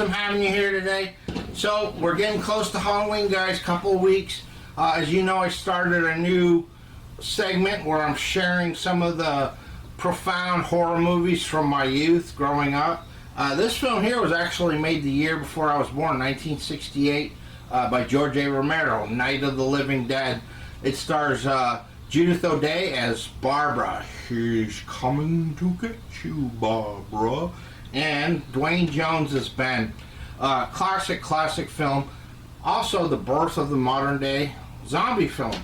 awesome having you here today. So we're getting close to Halloween, guys. Couple of weeks. As you know, I started a new segment where I'm sharing some of the profound horror movies from my youth growing up. This film here was actually made the year before I was born, 1968, by George A. Romero, Night of the Living Dead. It stars Judith O'Dea as Barbara. She's coming to get you, Barbara. And Dwayne Jones as Ben. Classic film. Also the birth of the modern day zombie film.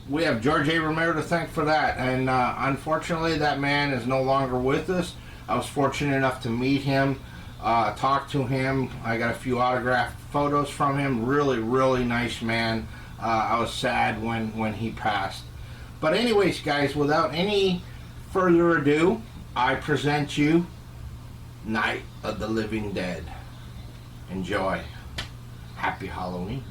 We have George A. Romero to thank for that, and unfortunately that man is no longer with us. I was fortunate enough to meet him, talk to him. I got a few autographed photos from him. Really nice man. I was sad when he passed. But anyways, guys, without any further ado, I present you Night of the Living Dead. Enjoy. Happy Halloween.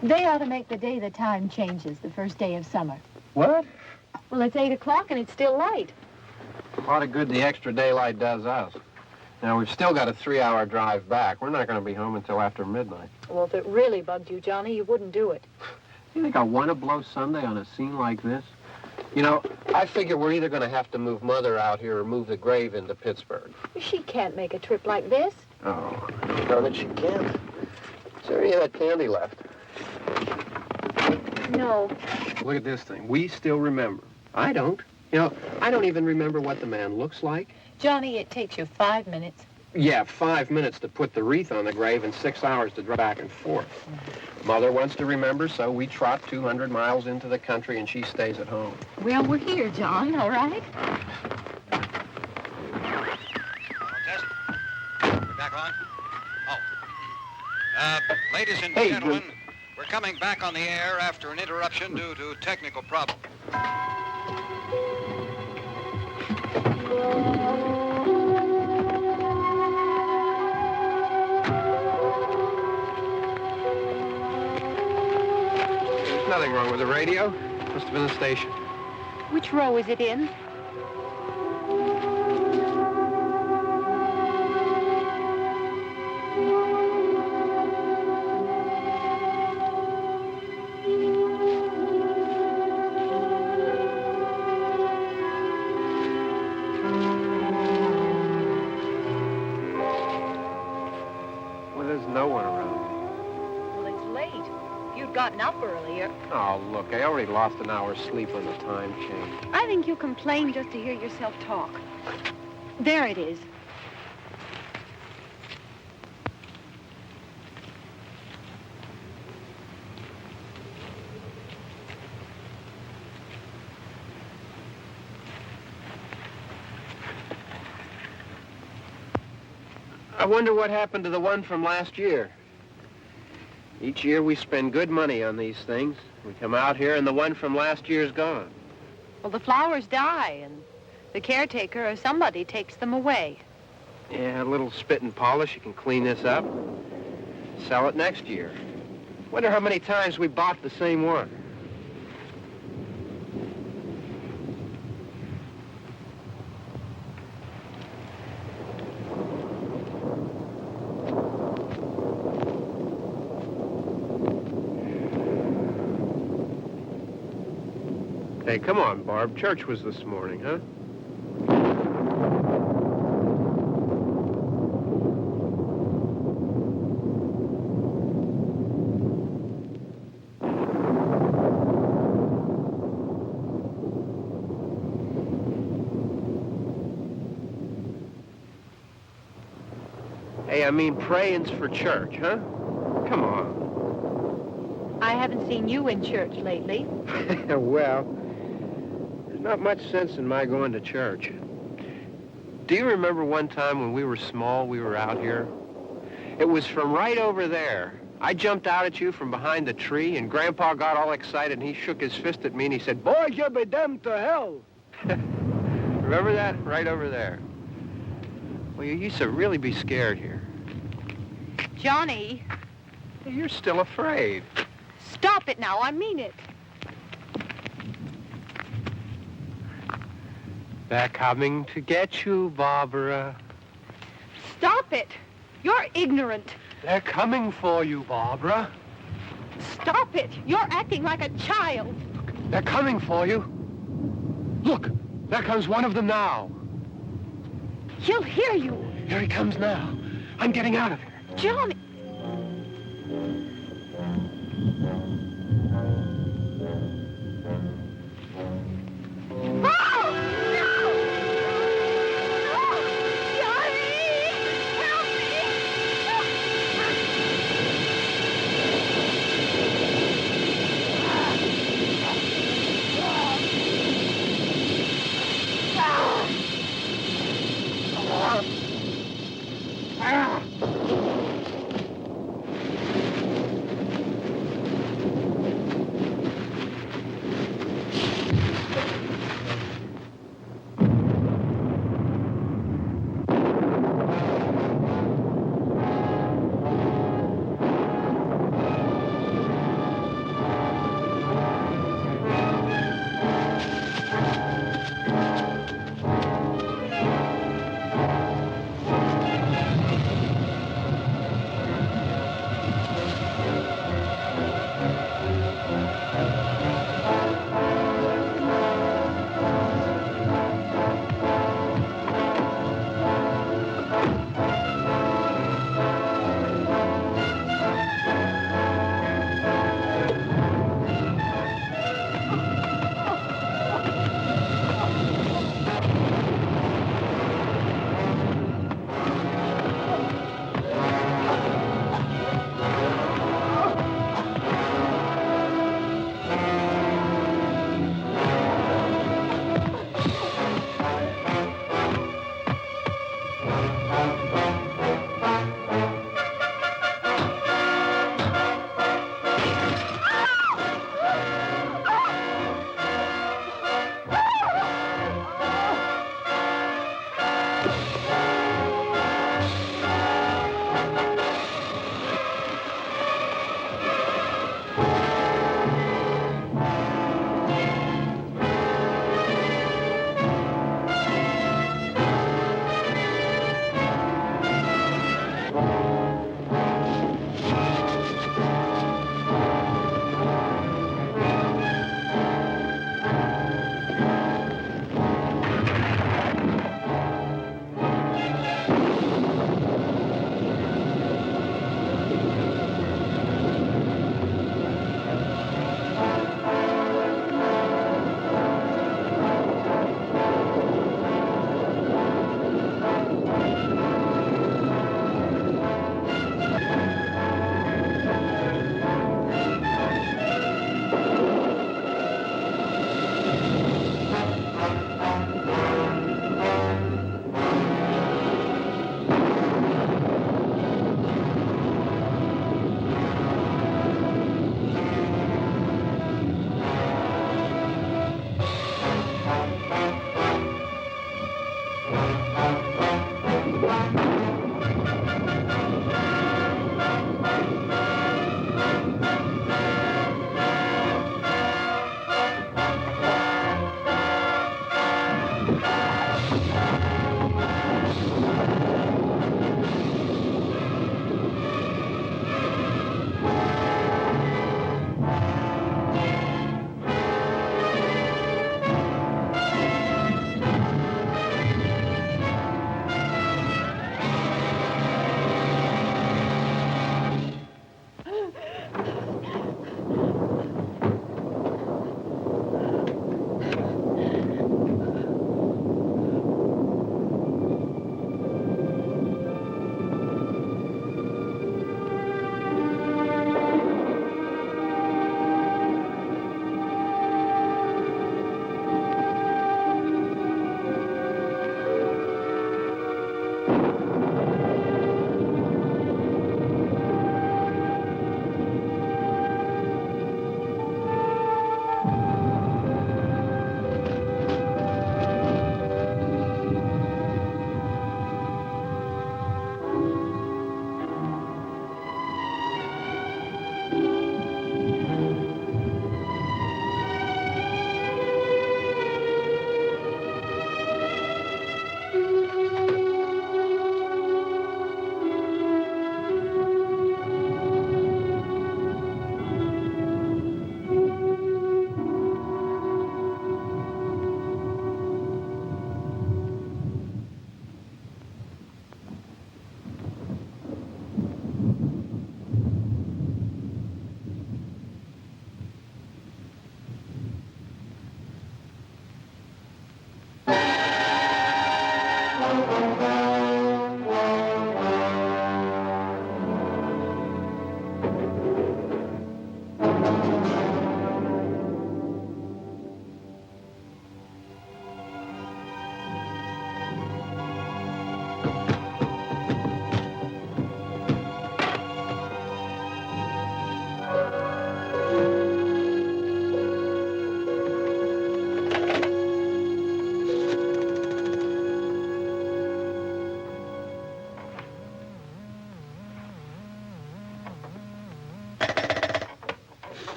They ought to make the day the time changes, the first day of summer. What? Well, it's 8 o'clock and it's still light. A lot of good the extra daylight does us. Now, we've still got a 3-hour drive back. We're not going to be home until after midnight. Well, if it really bugged you, Johnny, you wouldn't do it. You think I want to blow Sunday on a scene like this? You know, I figure we're either going to have to move Mother out here or move the grave into Pittsburgh. She can't make a trip like this. Oh, I don't know that she can't. Is there any of that candy left? No. Look at this thing. We still remember. I don't. You know, I don't even remember what the man looks like. Johnny, it takes you 5 minutes. Yeah, 5 minutes to put the wreath on the grave and 6 hours to drive back and forth. Mother wants to remember, so we trot 200 miles into the country and she stays at home. Well, we're here, John, all right? Test. We're back on? Oh. Ladies and Hey, gentlemen, we're coming back on the air after an interruption due to technical problem. There's nothing wrong with the radio. Must have been the station. Which row is it in? have gotten up earlier. Oh, look, I already lost an hour's sleep on the time change. I think you complain just to hear yourself talk. There it is. I wonder what happened to the one from last year. Each year we spend good money on these things. We come out here and the one from last year's gone. Well, the flowers die, and the caretaker or somebody takes them away. Yeah, a little spit and polish. You can clean this up. Sell it next year. Wonder how many times we bought the same one. Hey, come on, Barb. Church was this morning, huh? Hey, I mean, praying's for church, huh? Come on. I haven't seen you in church lately. Well, there's not much sense in my going to church. Do you remember one time when we were small, we were out here? It was from right over there. I jumped out at you from behind the tree, and Grandpa got all excited, and he shook his fist at me, and he said, "Boys, you'll be damned to hell." Remember that? Right over there. Well, you used to really be scared here. Johnny, You're still afraid. stop it now. I mean it. They're coming to get you, Barbara. Stop it. You're ignorant. They're coming for you, Barbara. Stop it. You're acting like a child. They're coming for you. Look, there comes one of them now. He'll hear you. Here he comes now. I'm getting out of here. Johnny. Oh! No! No! Johnny! Help me!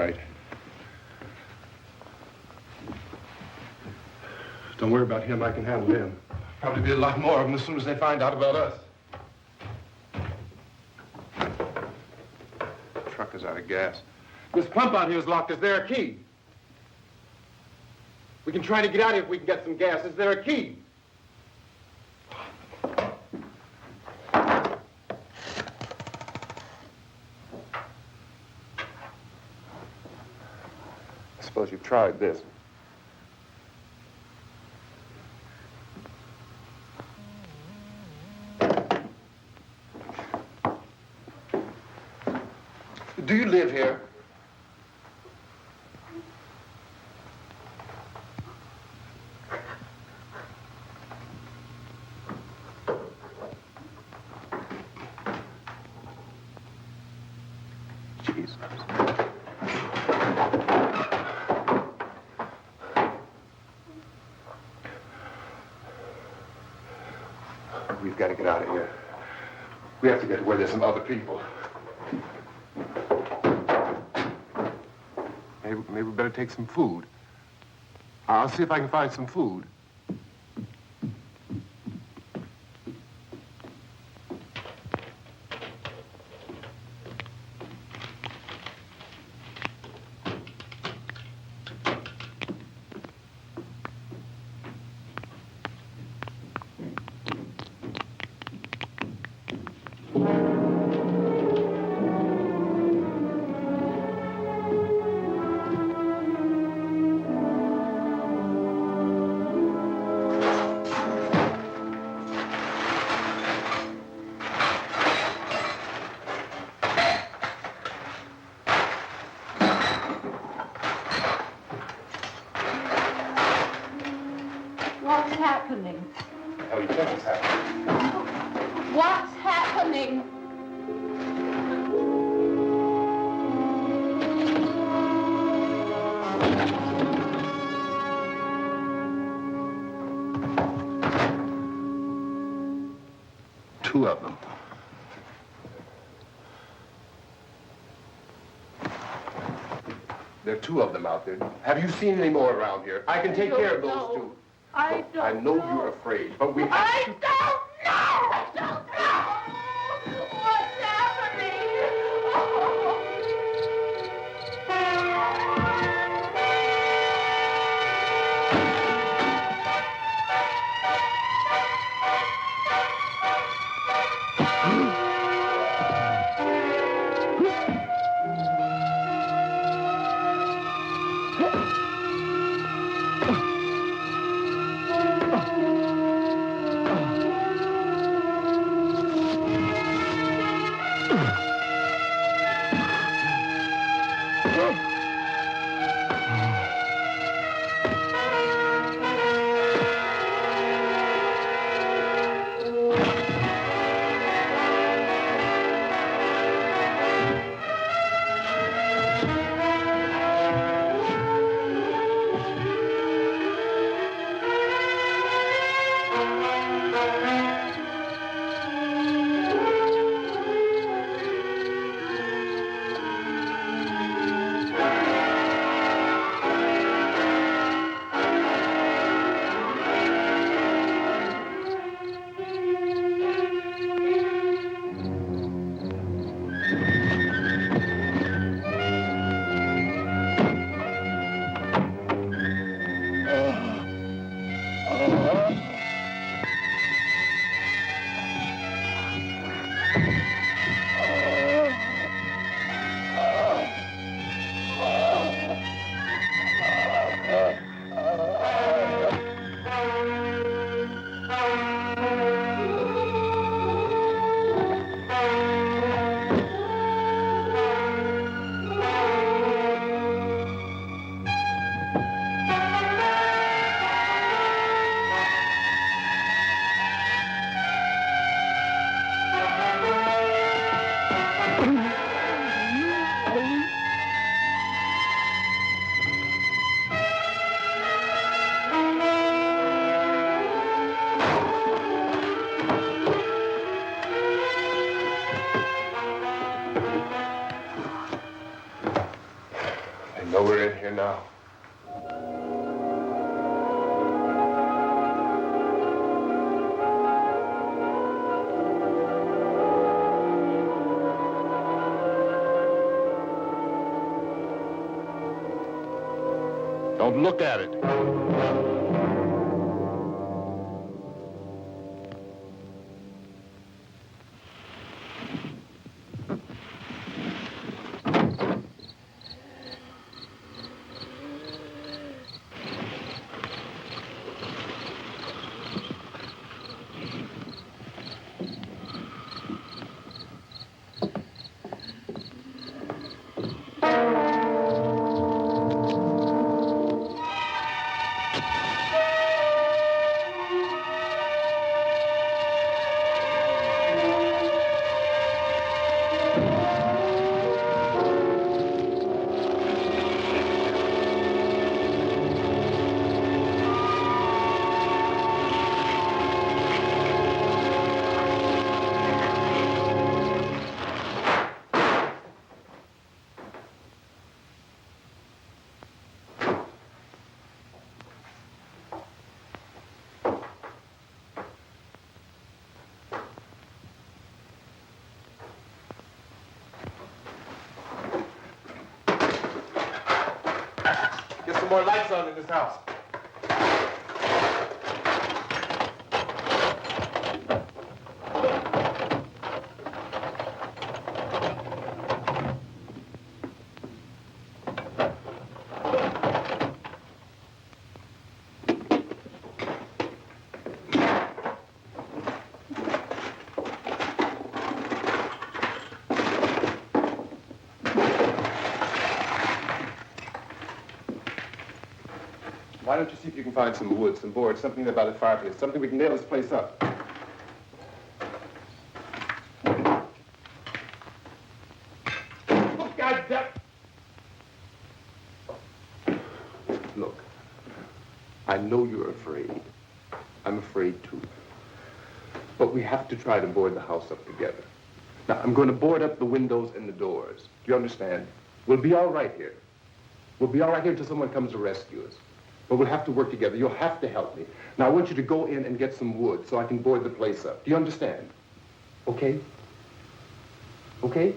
right. Don't worry about him. I can handle him. Probably be a lot more of them as soon as they find out about us. The truck is out of gas. This pump out here is locked. Is there a key? We can try to get out of here if we can get some gas. Is there a key? I suppose you've tried this. Do you live here? Jesus. We've got to get out of here. We have to get to where there's some other people. Maybe we better take some food. I'll see if I can find some food. What's happening? What do you think is happening? What's happening? Two of them. There are two of them out there. Have you seen any more around here? I can take care of those two. I don't I know you're afraid, but we have I to... don't know! I don't know! What's happening? now. Don't look at it. Get some more lights on in this house. Why don't you see if you can find some wood, some boards, something about a fireplace, something we can nail this place up. Oh, God damn. Look, I know you're afraid. I'm afraid too. But we have to try to board the house up together. Now, I'm going to board up the windows and the doors. Do you understand? We'll be all right here. We'll be all right here until someone comes to rescue us. But we'll have to work together. You'll have to help me. Now, I want you to go in and get some wood so I can board the place up. Do you understand? Okay? Okay?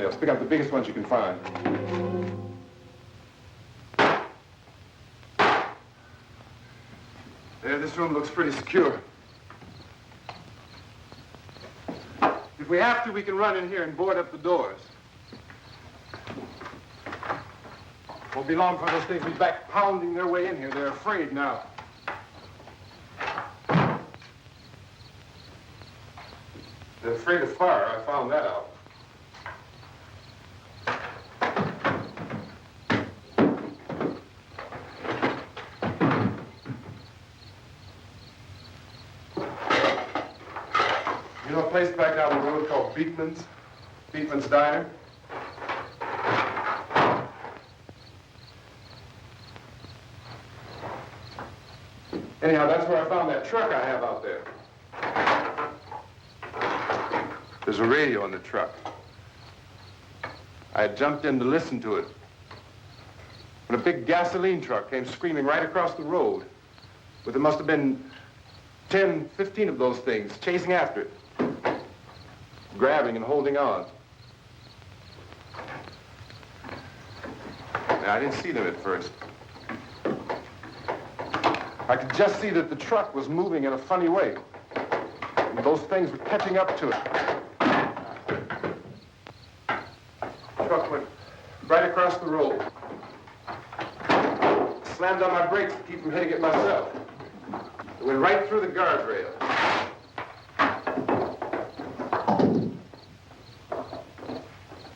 nails. Pick out the biggest ones you can find. There, this room looks pretty secure. If we have to, we can run in here and board up the doors. Won't be long before those things will be back pounding their way in here. They're afraid now. They're afraid of fire. I found that out. You know a place back down the road called Beekman's? Beekman's Diner? Anyhow, that's where I found that truck I have out there. There's a radio in the truck. I had jumped in to listen to it when a big gasoline truck came screaming right across the road with there must have been 10, 15 of those things chasing after it, grabbing and holding on. Now, I didn't see them at first. I could just see that the truck was moving in a funny way. And those things were catching up to it. The truck went right across the road. Slammed on my brakes to keep from hitting it myself. It went right through the guardrail.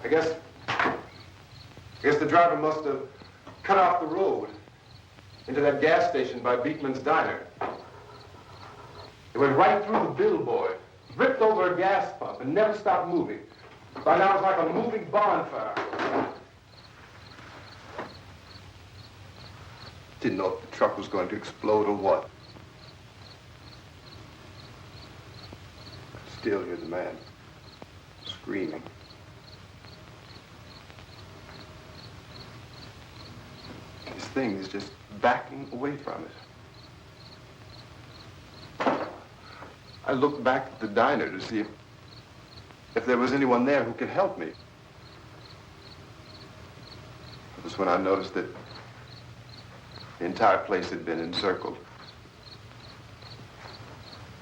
I guess the driver must have cut off the road into that gas station by Beekman's Diner. It went right through the billboard, ripped over a gas pump, and never stopped moving. By now, it's like a moving bonfire. Didn't know if the truck was going to explode or what. Still, here's the man, screaming. This thing is just backing away from it. I looked back at the diner to see if there was anyone there who could help me. It was when I noticed that the entire place had been encircled.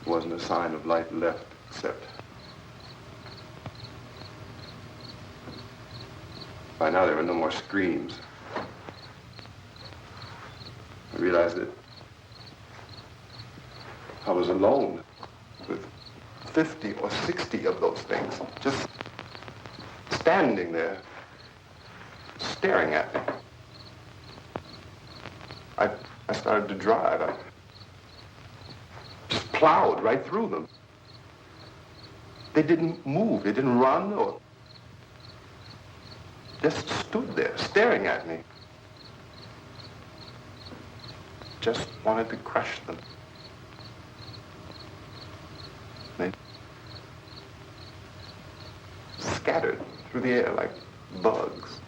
There wasn't a sign of light left except by now there were no more screams. I realized that I was alone with 50 or 60 of those things, just standing there, staring at me. I started to drive. I just plowed right through them. They didn't move, they didn't run or just stood there, staring at me. Just wanted to crush them. They scattered through the air like bugs.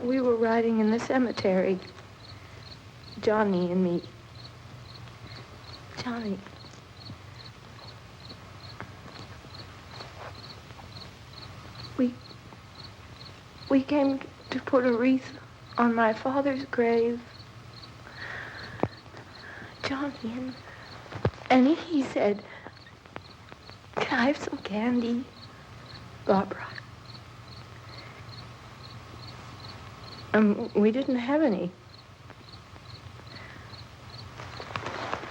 We were riding in the cemetery, Johnny and me. Johnny. We came to put a wreath on my father's grave. Johnny, and he said, "Can I have some candy, Barbara?" We didn't have any.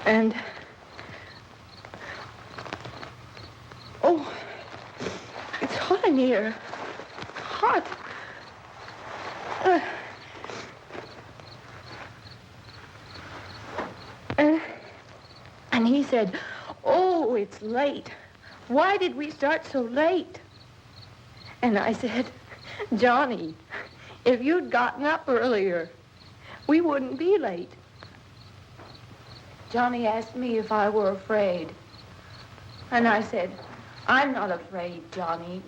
And, oh, it's hot in here. Hot. And he said, "Oh, it's late. Why did we start so late?" And I said, "Johnny, if you'd gotten up earlier, we wouldn't be late." Johnny asked me if I were afraid. And I said, "I'm not afraid, Johnny."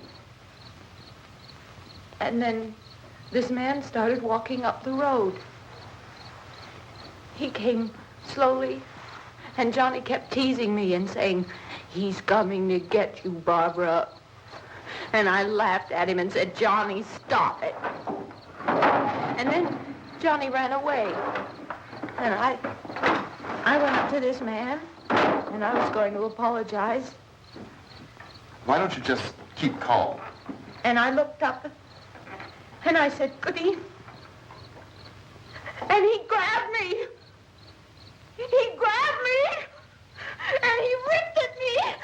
And then this man started walking up the road. He came slowly, and Johnny kept teasing me and saying, "He's coming to get you, Barbara." And I laughed at him and said, Johnny, stop it. And then Johnny ran away. And I went up to this man, and I was going to apologize. Why don't you just keep calm? And I looked up, and I said, Goody. And he grabbed me. He grabbed me, and he ripped at me.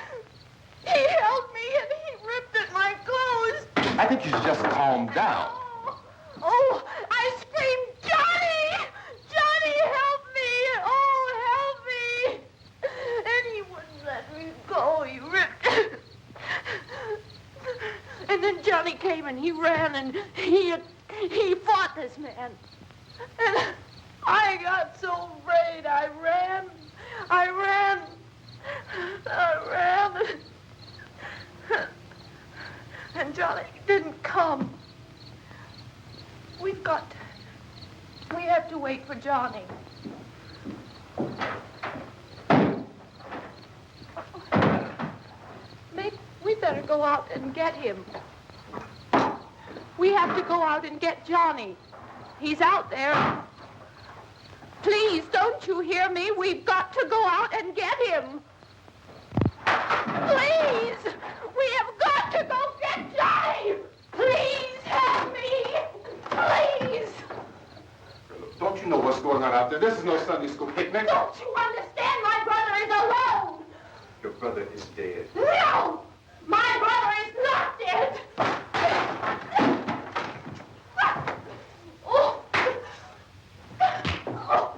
He held me, and he ripped at my clothes. I think you should just calm down. Oh, I screamed, Johnny! Johnny, help me! Oh, help me! And he wouldn't let me go. He ripped. And then Johnny came and he ran and he fought this man. And I got so afraid. I ran. And Johnny didn't come. We have to wait for Johnny. Maybe we better go out and get him. We have to go out and get Johnny. He's out there. Please, don't you hear me? We've got to go out and get him. Please! We have got to go get Johnny! Please help me! Please! Don't you know what's going on out there? This is no Sunday school picnic. Don't you understand? My brother is alone! Your brother is dead. No! My brother is not dead! Oh. Oh.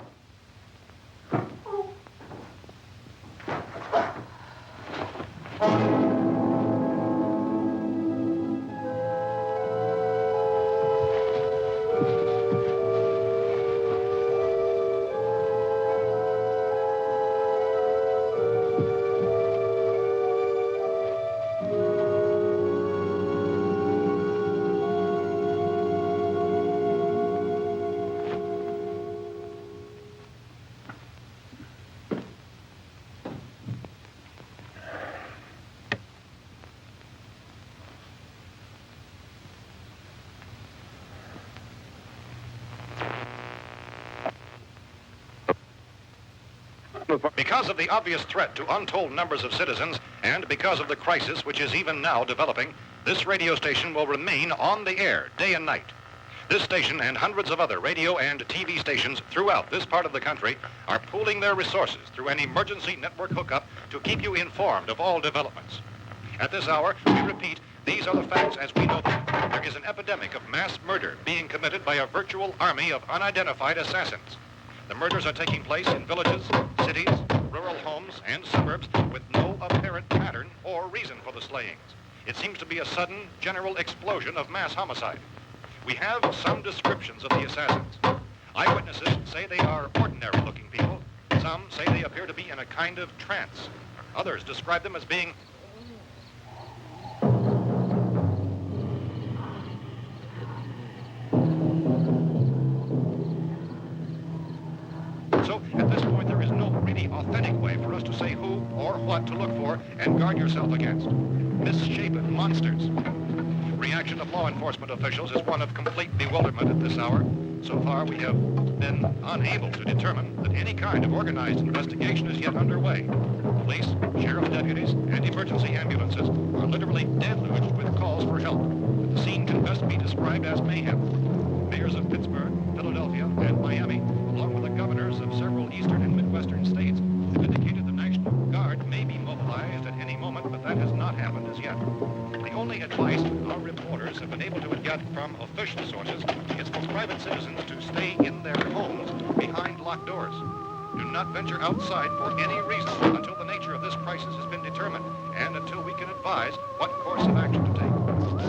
Because of the obvious threat to untold numbers of citizens, and because of the crisis which is even now developing, this radio station will remain on the air day and night. This station and hundreds of other radio and TV stations throughout this part of the country are pooling their resources through an emergency network hookup to keep you informed of all developments. At this hour, we repeat, these are the facts as we know them. There is an epidemic of mass murder being committed by a virtual army of unidentified assassins. The murders are taking place in villages, cities, rural homes, and suburbs with no apparent pattern or reason for the slayings. It seems to be a sudden, general explosion of mass homicide. We have some descriptions of the assassins. Eyewitnesses say they are ordinary-looking people. Some say they appear to be in a kind of trance. Others describe them as being So, at this point, there is no really authentic way for us to say who or what to look for and guard yourself against. Misshapen monsters. Reaction of law enforcement officials is one of complete bewilderment at this hour. So far, we have been unable to determine that any kind of organized investigation is yet underway. Police, sheriff deputies, and emergency ambulances are literally deluged with calls for help. The scene can best be described as mayhem. Mayors of Pittsburgh, Philadelphia, and Miami, along with the governors of several eastern and midwestern states, have indicated the National Guard may be mobilized at any moment, but that has not happened as yet. The only advice our reporters have been able to get from official sources is for private citizens to stay in their homes behind locked doors. Do not venture outside for any reason until the nature of this crisis has been determined and until we can advise what course of action to take.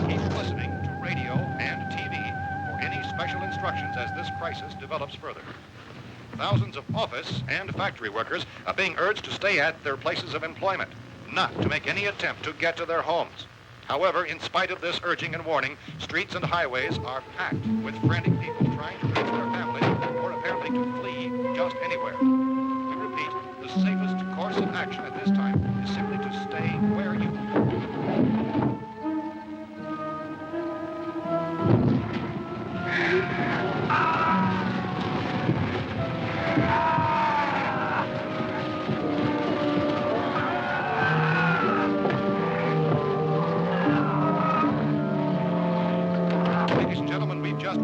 Keep listening to radio and TV for any special instructions as this crisis develops further. Thousands of office and factory workers are being urged to stay at their places of employment, not to make any attempt to get to their homes. However, in spite of this urging and warning, streets and highways are packed with frantic people trying to reach their families or apparently to flee just anywhere. We repeat, the safest course of action at this time is simply to stay where you are.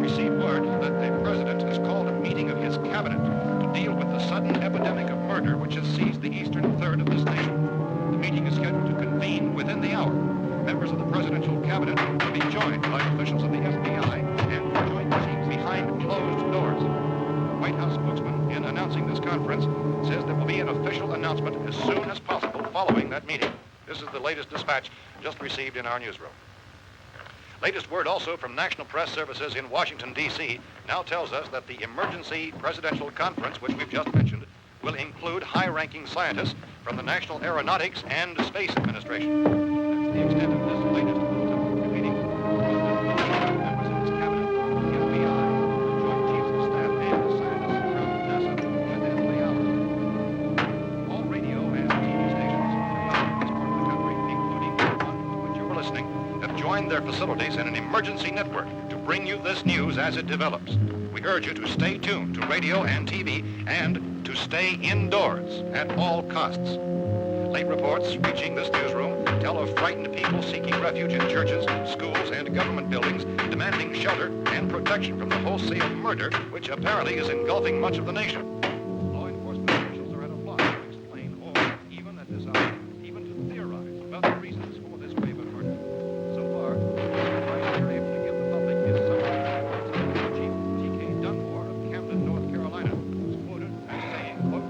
received word that the president has called a meeting of his cabinet to deal with the sudden epidemic of murder which has seized the eastern third of this nation. The meeting is scheduled to convene within the hour. Members of the presidential cabinet will be joined by officials of the FBI and joint teams behind closed doors. The White House spokesman, in announcing this conference, says there will be an official announcement as soon as possible following that meeting. This is the latest dispatch just received in our newsroom. Latest word also from National Press Services in Washington, D.C. now tells us that the emergency presidential conference, which we've just mentioned, will include high-ranking scientists from the National Aeronautics and Space Administration. That's the extent of this latest bulletin meeting. Members of his cabinet, the FBI, the Joint Chiefs of Staff, and scientists from NASA within the hour. All radio and TV stations throughout this part of the country, including the one to which you were listening, have joined their facilities in an emergency network to bring you this news as it develops. We urge you to stay tuned to radio and TV and to stay indoors at all costs. Late reports reaching this newsroom tell of frightened people seeking refuge in churches, schools, and government buildings, demanding shelter and protection from the wholesale murder which apparently is engulfing much of the nation. Law enforcement officials are at a loss to explain or even at this hour, even to theorize about the reasons for this wave of murder. So far, the advice they're able to give the public is something Chief T.K. Dunmore of Camden, North Carolina, who's quoted as saying, quote,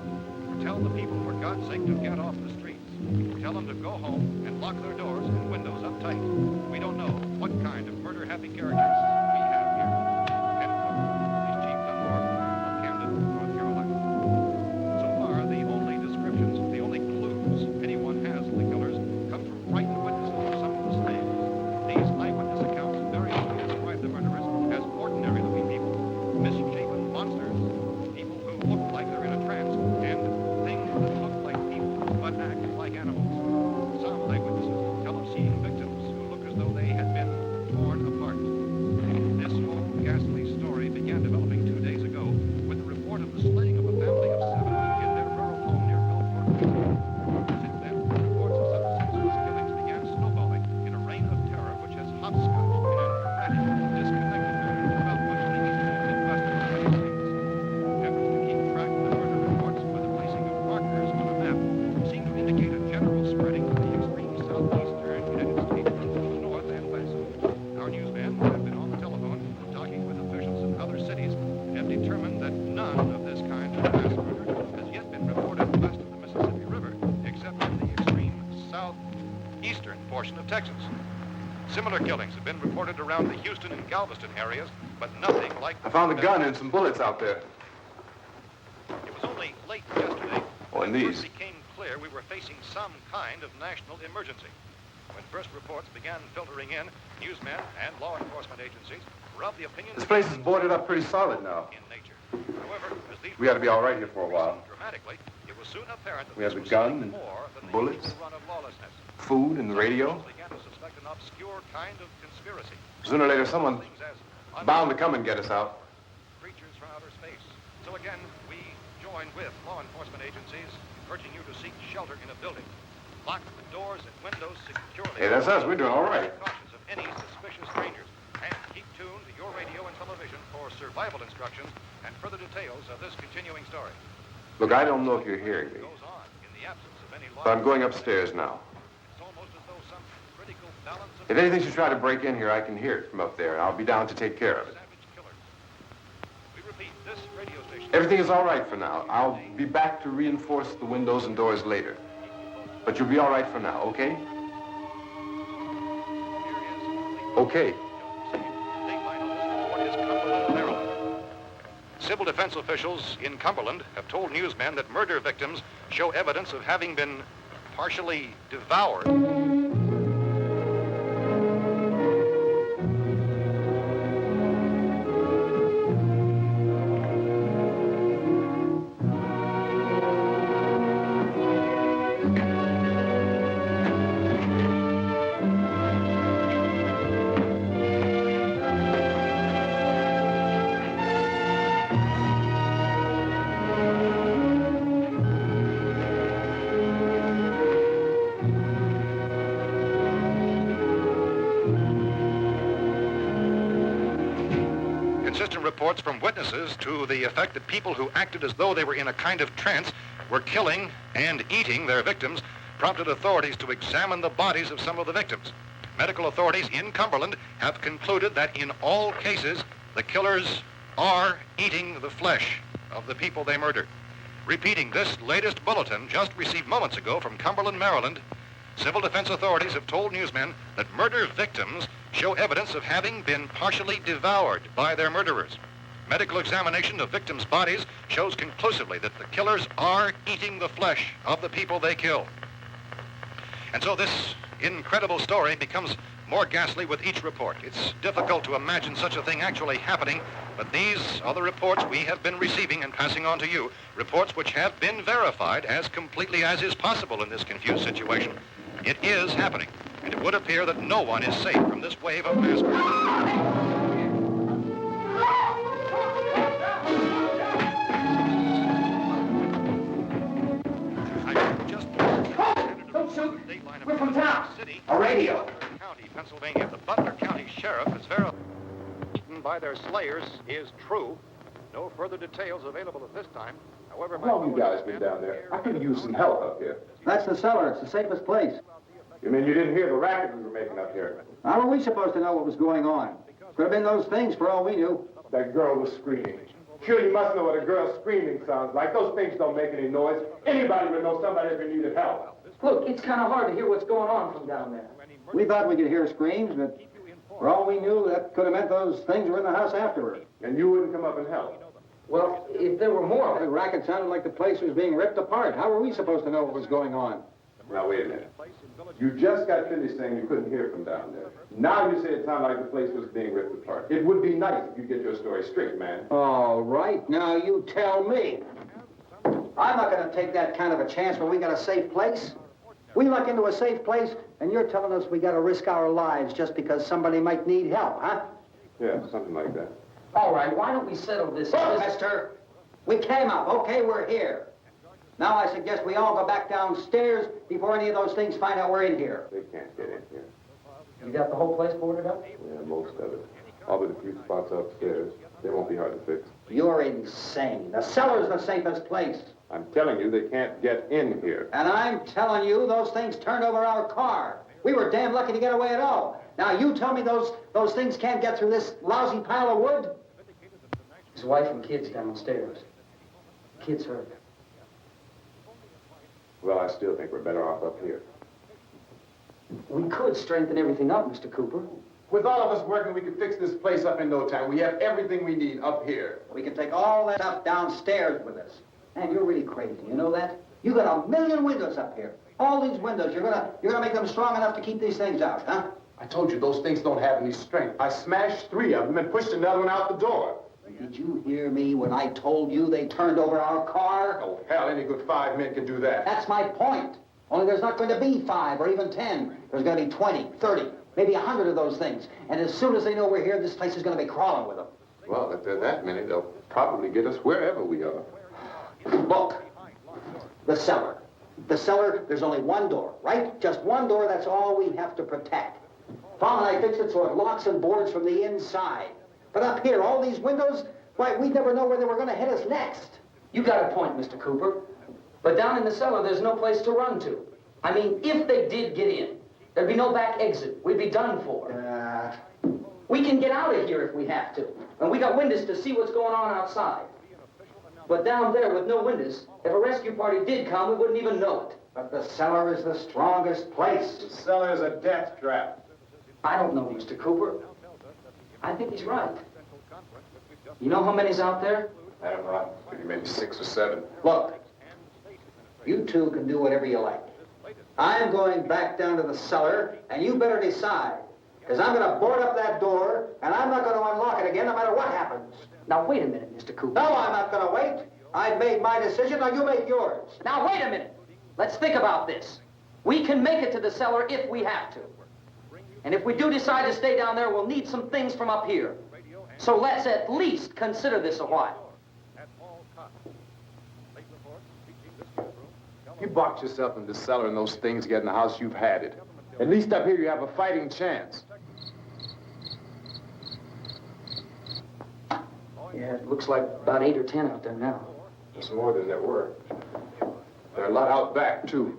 "Tell the people, for God's sake, to get off the streets. Tell them to go home and lock their doors and windows up tight. We don't know what kind of murder-happy characters we have here." End quote. He's Chief Dunmore of Camden, North Carolina. So far, the only descriptions, the only clues anyone has of the killers come from frightened witnesses of some of the slaves. These eyewitness accounts variously describe the murderers as ordinary-looking people, misshapen monsters, people who look like they're in a trance, and things that look like people but act like animals. Some eyewitnesses tell of seeing victims who look as though they had been torn apart. This whole ghastly story began developing 2 days ago with the report of the slaying of a family of 7 in their rural home near Gulfport. Since then, reports of such senseless killings began snowballing in a reign of terror which has hopscotched in an erratic, disconnected manner throughout much of the eastern and midwestern United States. Efforts to keep track of the murder reports with the placing of markers on a map seem to indicate a general spreading of the extreme southeastern United States to the north and west. Our newsmen have been on the telephone talking with officials in other cities and have determined that none of this kind of mass murder has yet been reported west of the Mississippi River, except in the extreme southeastern portion of Texas. Similar killings have been reported around the Houston and Galveston areas, but nothing like... I found a gun and some bullets out there. It was only late yesterday Oh, and when it these. first became clear we were facing some kind of national emergency. When first reports began filtering in, newsmen and law enforcement agencies were of the opinion This that place is boarded up pretty solid now. in nature. However, as these We ought to be all right here reports for a while. increased dramatically, it was soon apparent that We have this the was gun something and more than the bullets. usual run of lawlessness. Food and the radio. Some began to suspect an obscure kind of conspiracy. Sooner or later, someone Things as bound to come and get us out. creatures from outer space. So again, we join with law enforcement agencies, urging you to seek shelter in a building. Lock the doors and windows securely. Hey, that's us. We're doing all right. Cautious of any suspicious strangers. And keep tuned to your radio and television for survival instructions and further details of this continuing story. Look, I don't know if you're hearing me, Goes on in the absence of any law. but I'm going upstairs now. It's almost as though some critical balance of If anything should try to break in here, I can hear it from up there, and I'll be down to take care of it. savage killers. We repeat, this radio station. Everything is all right for now. I'll be back to reinforce the windows and doors later. But you'll be all right for now, okay? Okay. Civil defense officials in Cumberland have told newsmen that murder victims show evidence of having been partially devoured. Inconsistent reports from witnesses to the effect that people who acted as though they were in a kind of trance were killing and eating their victims prompted authorities to examine the bodies of some of the victims. Medical authorities in Cumberland have concluded that in all cases, the killers are eating the flesh of the people they murdered. Repeating this latest bulletin just received moments ago from Cumberland, Maryland, civil defense authorities have told newsmen that murder victims show evidence of having been partially devoured by their murderers. Medical examination of victims' bodies shows conclusively that the killers are eating the flesh of the people they kill. And so this incredible story becomes more ghastly with each report. It's difficult to imagine such a thing actually happening, but these are the reports we have been receiving and passing on to you, reports which have been verified as completely as is possible in this confused situation. It is happening, and it would appear that no one is safe from this wave of mass murder. We're from town. A radio. County, Pennsylvania. The Butler County Sheriff has verified by their slayers is true. No further details available at this time. However, How long you guys been down there? I could use some help up here. That's the cellar. It's the safest place. You mean you didn't hear the racket we were making up here? How were we supposed to know what was going on? Could have been those things for all we knew. That girl was screaming. Sure, you must know what a girl screaming sounds like. Those things don't make any noise. Anybody would know somebody ever needed help. Look, it's kind of hard to hear what's going on from down there. We thought we could hear screams, but for all we knew, that could have meant those things were in the house afterward. And you wouldn't come up and help. Well, if there were more... The racket sounded like the place was being ripped apart. How were we supposed to know what was going on? Now, wait a minute. You just got finished saying you couldn't hear from down there. Now you say it sounded like the place was being ripped apart. It would be nice if you get your story straight, man. All right, now you tell me. I'm not going to take that kind of a chance when we got a safe place. We luck into a safe place, and you're telling us we got to risk our lives just because somebody might need help, huh? Yeah, something like that. All right, why don't we settle this? Look, mister, we came up. Okay, we're here. Now I suggest we all go back downstairs before any of those things find out we're in here. They can't get in here. You got the whole place boarded up? Yeah, most of it. All but a few spots upstairs. They won't be hard to fix. You're insane. The cellar's the safest place. I'm telling you, they can't get in here. And I'm telling you, those things turned over our car. We were damn lucky to get away at all. Now you tell me those things can't get through this lousy pile of wood? His wife and kids downstairs. Kids hurt. Well, I still think we're better off up here. We could strengthen everything up, Mr. Cooper. With all of us working, we could fix this place up in no time. We have everything we need up here. We can take all that stuff downstairs with us. Man, you're really crazy, you know that? You got 1,000,000 windows up here. All these windows, you're gonna make them strong enough to keep these things out, huh? I told you those things don't have any strength. I smashed 3 of them and pushed another one out the door. Did you hear me when I told you they turned over our car? Oh, hell, any good 5 men can do that. That's my point. Only there's not going to be 5 or even 10. There's going to be 20, 30, maybe 100 of those things. And as soon as they know we're here, this place is going to be crawling with them. Well, if there are that many, they'll probably get us wherever we are. Look, the cellar. The cellar, there's only one door, right? Just one door, that's all we have to protect. Tom and I fixed it so it locks and boards from the inside. But up here, all these windows, why, we'd never know where they were going to hit us next. You got a point, Mr. Cooper. But down in the cellar, there's no place to run to. I mean, if they did get in, there'd be no back exit. We'd be done for. We can get out of here if we have to. And we got windows to see what's going on outside. But down there with no windows, if a rescue party did come, we wouldn't even know it. But the cellar is the strongest place. The cellar is a death trap. I don't know, Mr. Cooper. I think he's right. You know how many's out there? I don't know. Maybe 6 or 7. Look, you two can do whatever you like. I'm going back down to the cellar, and you better decide. Because I'm going to board up that door, and I'm not going to unlock it again no matter what happens. Now, wait a minute, Mr. Cooper. No, I'm not going to wait. I've made my decision, now you make yours. Now, wait a minute. Let's think about this. We can make it to the cellar if we have to. And if we do decide to stay down there, we'll need some things from up here. So let's at least consider this a while. You box yourself in the cellar and those things get in the house, you've had it. At least up here you have a fighting chance. Yeah, it looks like about 8 or 10 out there now. It's more than there were. There are a lot out back, too.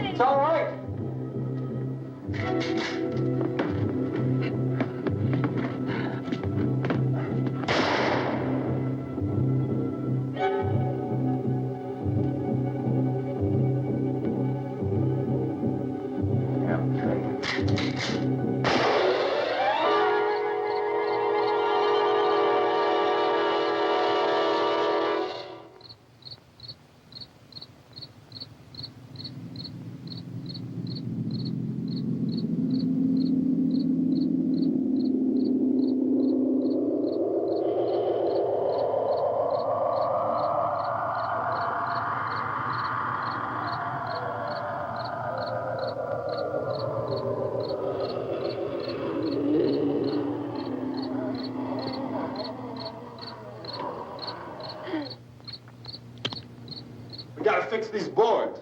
It's all right. We gotta fix these boards.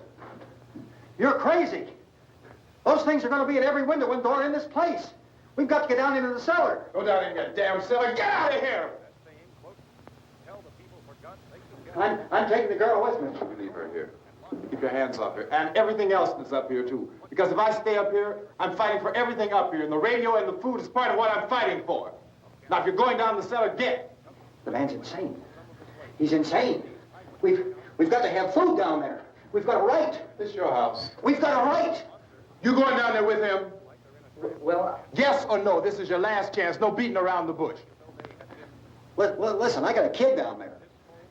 You're crazy. Those things are going to be at every window and door in this place. We've got to get down into the cellar. Go down in your damn cellar. Get out of here! I'm taking the girl with me. You leave her here. Keep your hands off her. And everything else that's up here, too. Because if I stay up here, I'm fighting for everything up here. And the radio and the food is part of what I'm fighting for. Now, if you're going down the cellar, get. The man's insane. He's insane. We've got to have food down there. We've got a right. This is your house. We've got a right. You going down there with him? Well, Yes or no? This is your last chance. No beating around the bush. Listen, I got a kid down there.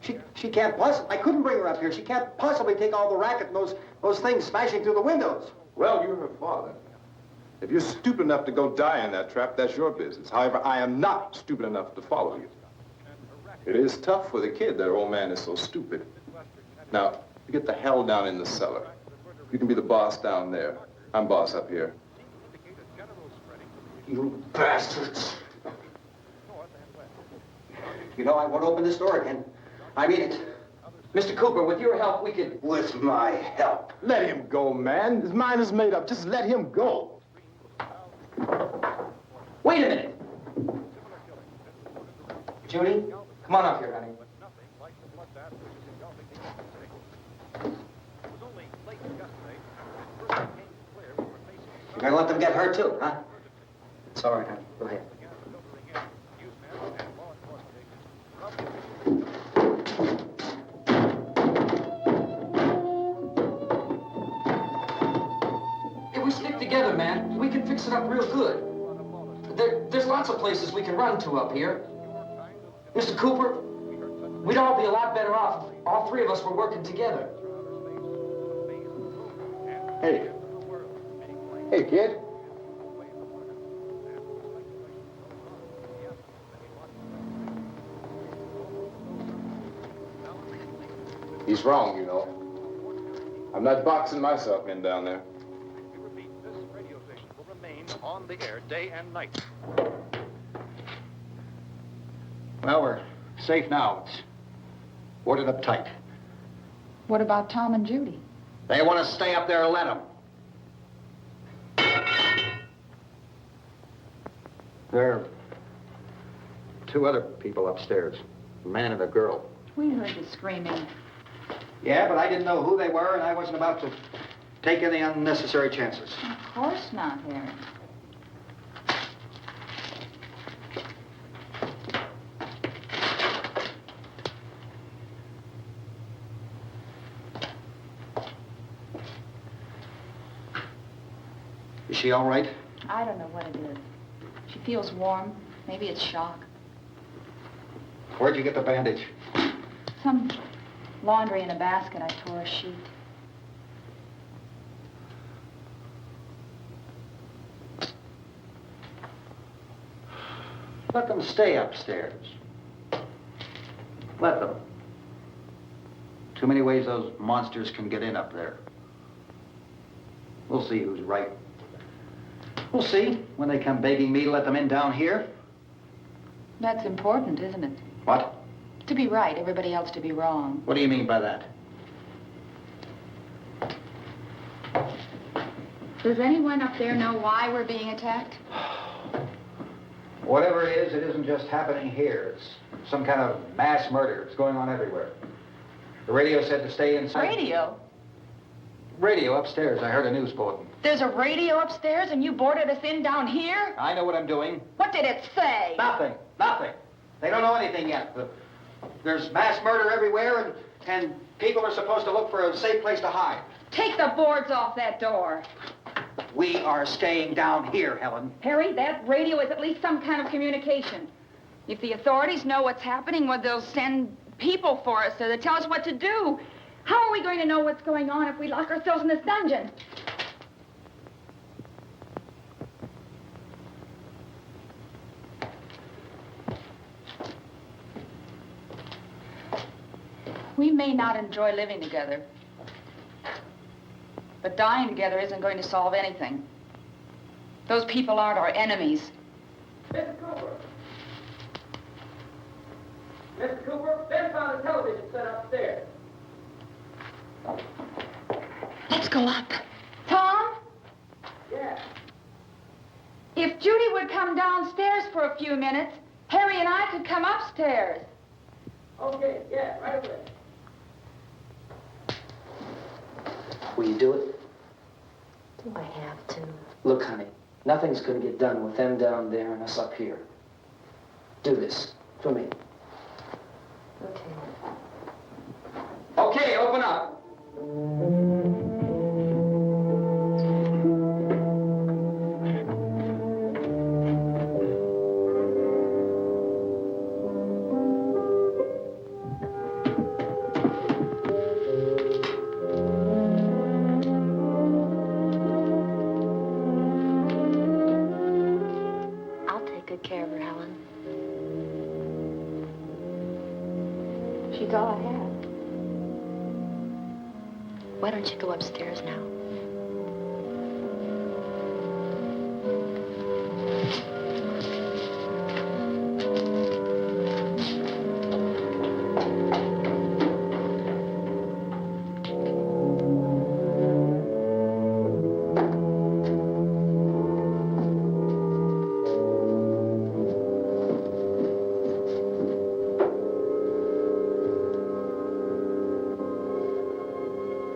She can't possibly, I couldn't bring her up here. She can't possibly take all the racket and those things smashing through the windows. Well, you're her father. If you're stupid enough to go die in that trap, that's your business. However, I am not stupid enough to follow you. It is tough for the kid that old man is so stupid. Now, you get the hell down in the cellar. You can be the boss down there. I'm boss up here. You bastards. You know, I won't open this door again. I mean it. Mr. Cooper, with your help, we could... With my help. Let him go, man. His mind is made up. Just let him go. Wait a minute. Judy, come on up here, honey. You're gonna let them get hurt too, huh? It's all right, honey. Go ahead. If we stick together, man, we can fix it up real good. There's lots of places we can run to up here. Mr. Cooper, we'd all be a lot better off if all three of us were working together. Hey. Hey, kid. He's wrong, you know. I'm not boxing myself in down there. We repeat, this radio station will remain on the air day and night. Well, we're safe now. It's boarded up tight. What about Tom and Judy? They want to stay up there and let them. There are two other people upstairs, a man and a girl. We heard the screaming. Yeah, but I didn't know who they were, and I wasn't about to take any unnecessary chances. Of course not, Harry. Is she all right? I don't know what it is. She feels warm. Maybe it's shock. Where'd you get the bandage? Some laundry in a basket. I tore a sheet. Let them stay upstairs. Let them. Too many ways those monsters can get in up there. We'll see who's right. We'll see when they come begging me to let them in down here. That's important, isn't it? What? To be right, everybody else to be wrong. What do you mean by that? Does anyone up there know why we're being attacked? Whatever it isn't just happening here. It's some kind of mass murder. It's going on everywhere. The radio said to stay inside. Radio? Radio upstairs. I heard a news bulletin. There's a radio upstairs and you boarded us in down here? I know what I'm doing. What did it say? Nothing. Nothing. They don't know anything yet. There's mass murder everywhere, and people are supposed to look for a safe place to hide. Take the boards off that door. We are staying down here, Helen. Harry, that radio is at least some kind of communication. If the authorities know what's happening, well, they'll send people for us so they tell us what to do. How are we going to know what's going on if we lock ourselves in this dungeon? We may not enjoy living together, but dying together isn't going to solve anything. Those people aren't our enemies. Mr. Cooper! Mr. Cooper, Ben found a television set upstairs. Let's go up. Tom? Yeah. If Judy would come downstairs for a few minutes, Harry and I could come upstairs. Okay, yeah, right away. Will you do it? Do I have to? Look, honey, nothing's going to get done with them down there and us up here. Do this for me. Okay. Okay, open up. I'll take good care of her, Helen. She's all I have. Why don't you go upstairs now?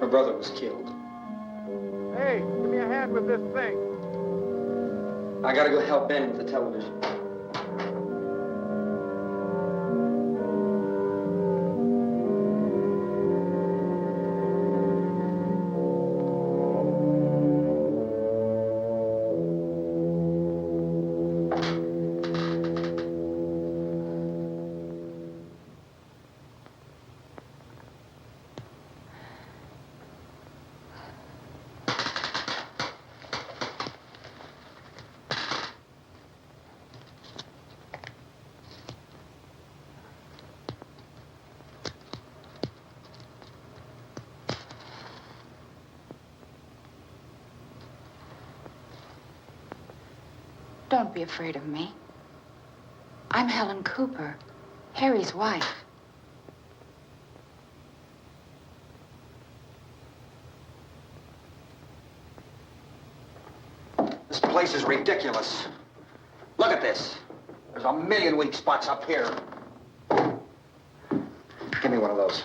Her brother was killed. Hey, give me a hand with this thing. I gotta go help Ben with the television. Don't be afraid of me. I'm Helen Cooper, Harry's wife. This place is ridiculous. Look at this. There's a million weak spots up here. Give me one of those.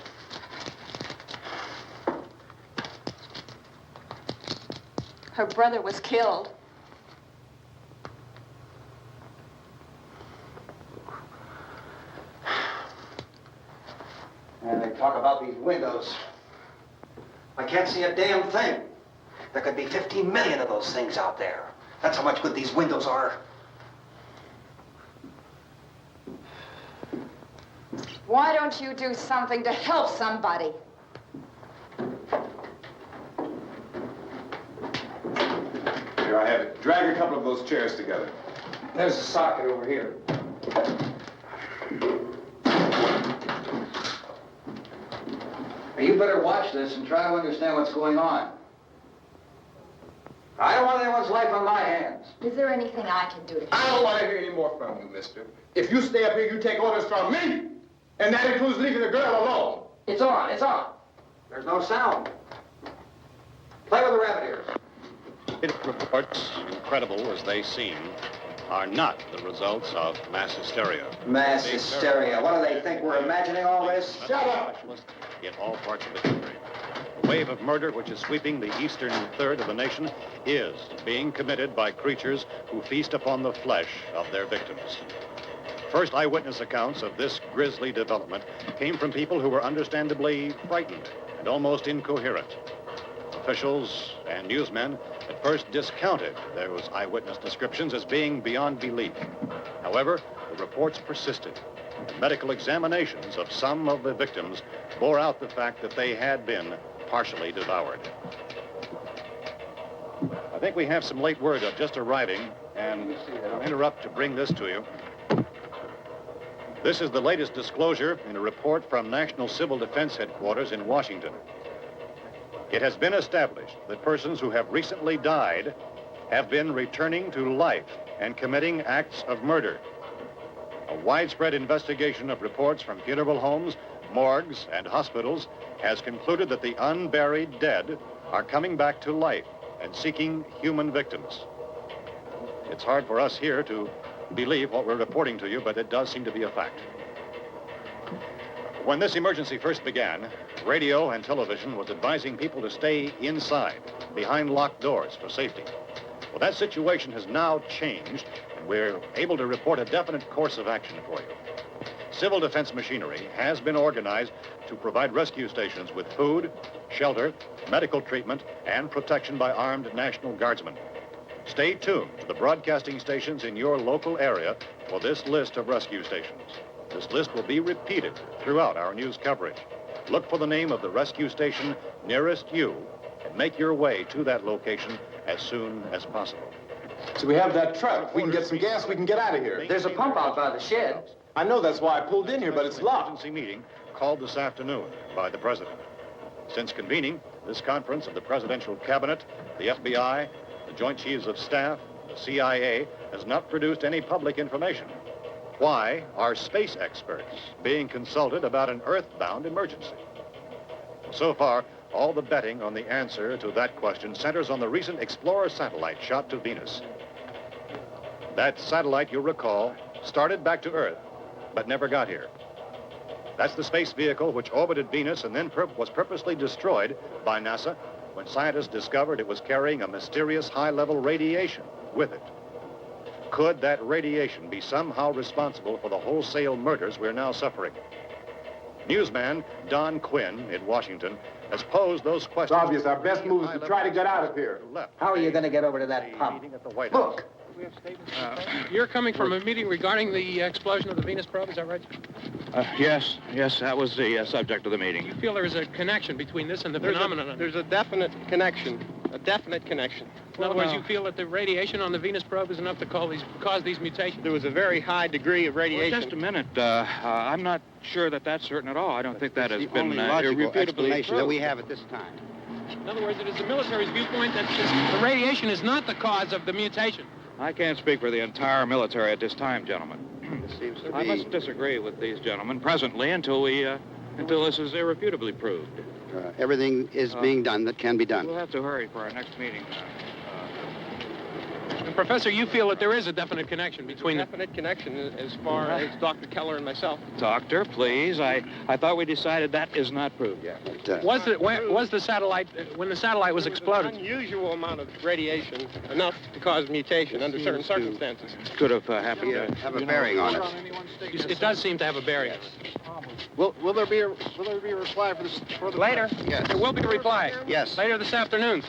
Her brother was killed. And they talk about these windows. I can't see a damn thing. There could be 15 million of those things out there. That's how much good these windows are. Why don't you do something to help somebody? Here, I have it. Drag a couple of those chairs together. There's a socket over here. You better watch this and try to understand what's going on. I don't want anyone's life on my hands. Is there anything I can do to help? I don't want to hear any more from you, mister. If you stay up here, you take orders from me. And that includes leaving the girl alone. It's on, it's on. There's no sound. Play with the rabbit ears. Reports, incredible as they seem, are not the results of mass hysteria. Mass hysteria. What do they think? We're imagining all this? Shut up! In all parts of the country. The wave of murder which is sweeping the eastern third of the nation is being committed by creatures who feast upon the flesh of their victims. First eyewitness accounts of this grisly development came from people who were understandably frightened and almost incoherent. Officials and newsmen at first discounted those eyewitness descriptions as being beyond belief. However, the reports persisted. And medical examinations of some of the victims bore out the fact that they had been partially devoured. I think we have some late word just arriving, and I'll interrupt to bring this to you. This is the latest disclosure in a report from National Civil Defense Headquarters in Washington. It has been established that persons who have recently died have been returning to life and committing acts of murder. A widespread investigation of reports from funeral homes, morgues, and hospitals has concluded that the unburied dead are coming back to life and seeking human victims. It's hard for us here to believe what we're reporting to you, but it does seem to be a fact. When this emergency first began, radio and television was advising people to stay inside, behind locked doors for safety. Well, that situation has now changed, and we're able to report a definite course of action for you. Civil defense machinery has been organized to provide rescue stations with food, shelter, medical treatment, and protection by armed National Guardsmen. Stay tuned to the broadcasting stations in your local area for this list of rescue stations. This list will be repeated throughout our news coverage. Look for the name of the rescue station nearest you and make your way to that location as soon as possible. So we have that truck. If we can get some gas, we can get out of here. There's a pump out by the shed. I know, that's why I pulled in here, but it's locked. Emergency meeting called this afternoon by the president. Since convening this conference of the presidential cabinet, the FBI, the Joint Chiefs of Staff, the CIA has not produced any public information. Why are space experts being consulted about an earthbound emergency? So far, all the betting on the answer to that question centers on the recent Explorer satellite shot to Venus. That satellite, you'll recall, started back to Earth, but never got here. That's the space vehicle which orbited Venus and then was purposely destroyed by NASA when scientists discovered it was carrying a mysterious high-level radiation with it. Could that radiation be somehow responsible for the wholesale murders we're now suffering? Newsman Don Quinn in Washington has posed those questions. It's obvious our best move is to try to get out of here. How are you going to get over to that pump? Look! You're coming from a meeting regarding the explosion of the Venus probe, is that right? Yes, that was the subject of the meeting. You feel there is a connection between this and the phenomenon? There's a definite connection. A definite connection. In other words, you feel that the radiation on the Venus probe is enough to cause these mutations? There was a very high degree of radiation. Well, just a minute. I'm not sure that that's certain at all. I don't think that has been logical explanation proved. that we have at this time. In other words, it is the military's viewpoint that the radiation is not the cause of the mutation. I can't speak for the entire military at this time, gentlemen. This seems to be... I must disagree with these gentlemen presently until this is irrefutably proved. Everything is being done that can be done. We'll have to hurry for our next meeting. And Professor, you feel that there is a definite connection between them? Definite connection as far as Dr. Keller and myself. Doctor, please. I thought we decided that is not proved yet. Was the satellite, when the satellite was exploded? An unusual amount of radiation, enough to cause mutation under certain circumstances. Could have happened to have a bearing on it. It does seem to have a bearing. Will there be a reply for this further? Later. Yes. There will be a reply. Yes. Later this afternoon.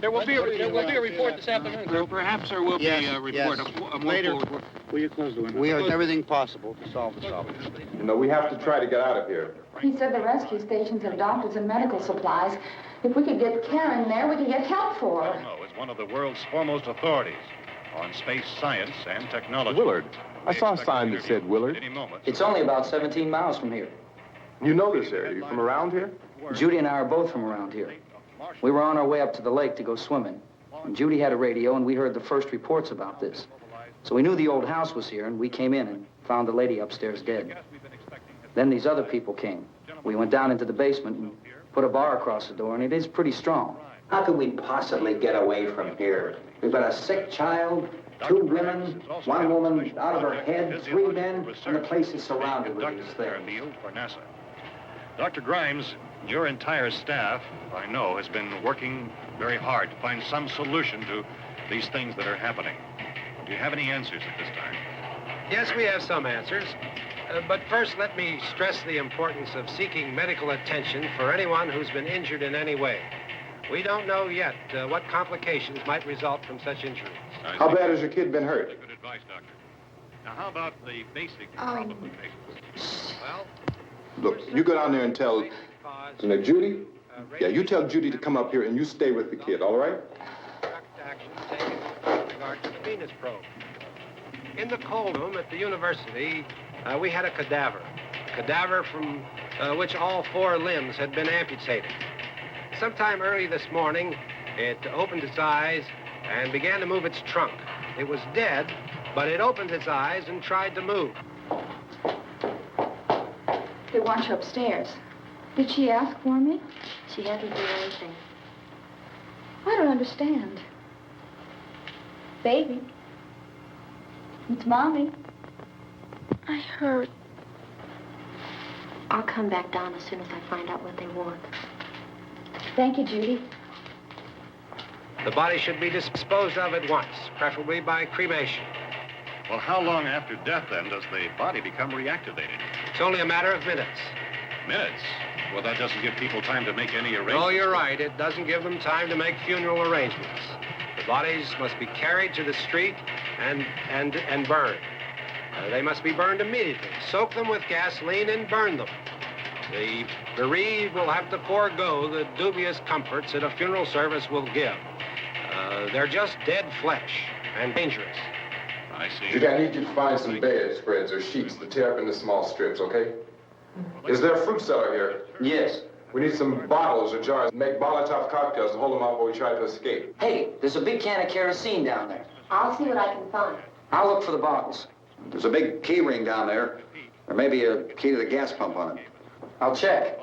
There will be a report this afternoon. Perhaps there will be a report. A more Later. forward- Will you close the window? We are doing everything possible to solve the problem. You know, we have to try to get out of here. He said the rescue stations have doctors and medical supplies. If we could get care in there, we could get help for her. No, it's one of the world's foremost authorities on space science and technology. Willard. I saw a sign that said Willard. Any moment. It's only about 17 miles from here. You know this area. You from around here? Judy and I are both from around here. We were on our way up to the lake to go swimming. And Judy had a radio, and we heard the first reports about this. So we knew the old house was here, and we came in and found the lady upstairs dead. Then these other people came. We went down into the basement and put a bar across the door, and it is pretty strong. How could we possibly get away from here? We've got a sick child, 2 women, 1 woman out of her head, 3 men, and the place is surrounded with these things. For NASA. Dr. Grimes, your entire staff, I know, has been working very hard to find some solution to these things that are happening. Do you have any answers at this time? Yes, we have some answers. But first, let me stress the importance of seeking medical attention for anyone who's been injured in any way. We don't know yet what complications might result from such injuries. How bad has your kid been hurt? Good advice, Doctor. Now, how about the basic problem of patients? Well, Look, you go down there and tell... Judy? Yeah, you tell Judy to come up here and you stay with the kid, all right? direct action taken with regard to the Venus probe. In the cold room at the university, we had a cadaver from which all 4 limbs had been amputated. Sometime early this morning, it opened its eyes and began to move its trunk. It was dead, but it opened its eyes and tried to move. They want you upstairs. Did she ask for me? She hasn't done anything. I don't understand. Baby. It's Mommy. I heard. I'll come back down as soon as I find out what they want. Thank you, Judy. The body should be disposed of at once, preferably by cremation. Well, how long after death, then, does the body become reactivated? It's only a matter of minutes. Minutes? Well, that doesn't give people time to make any arrangements. No, you're right. It doesn't give them time to make funeral arrangements. The bodies must be carried to the street and burned. They must be burned immediately. Soak them with gasoline and burn them. The bereaved will have to forego the dubious comforts that a funeral service will give. They're just dead flesh and dangerous. I see. Judy, I need you to find some bedspreads or sheets to tear up into small strips, okay? Is there a fruit cellar here? Yes. We need some bottles or jars. Make Molotov cocktails to hold them out while we try to escape. Hey, there's a big can of kerosene down there. I'll see what I can find. I'll look for the bottles. There's a big key ring down there. There may be a key to the gas pump on it. I'll check.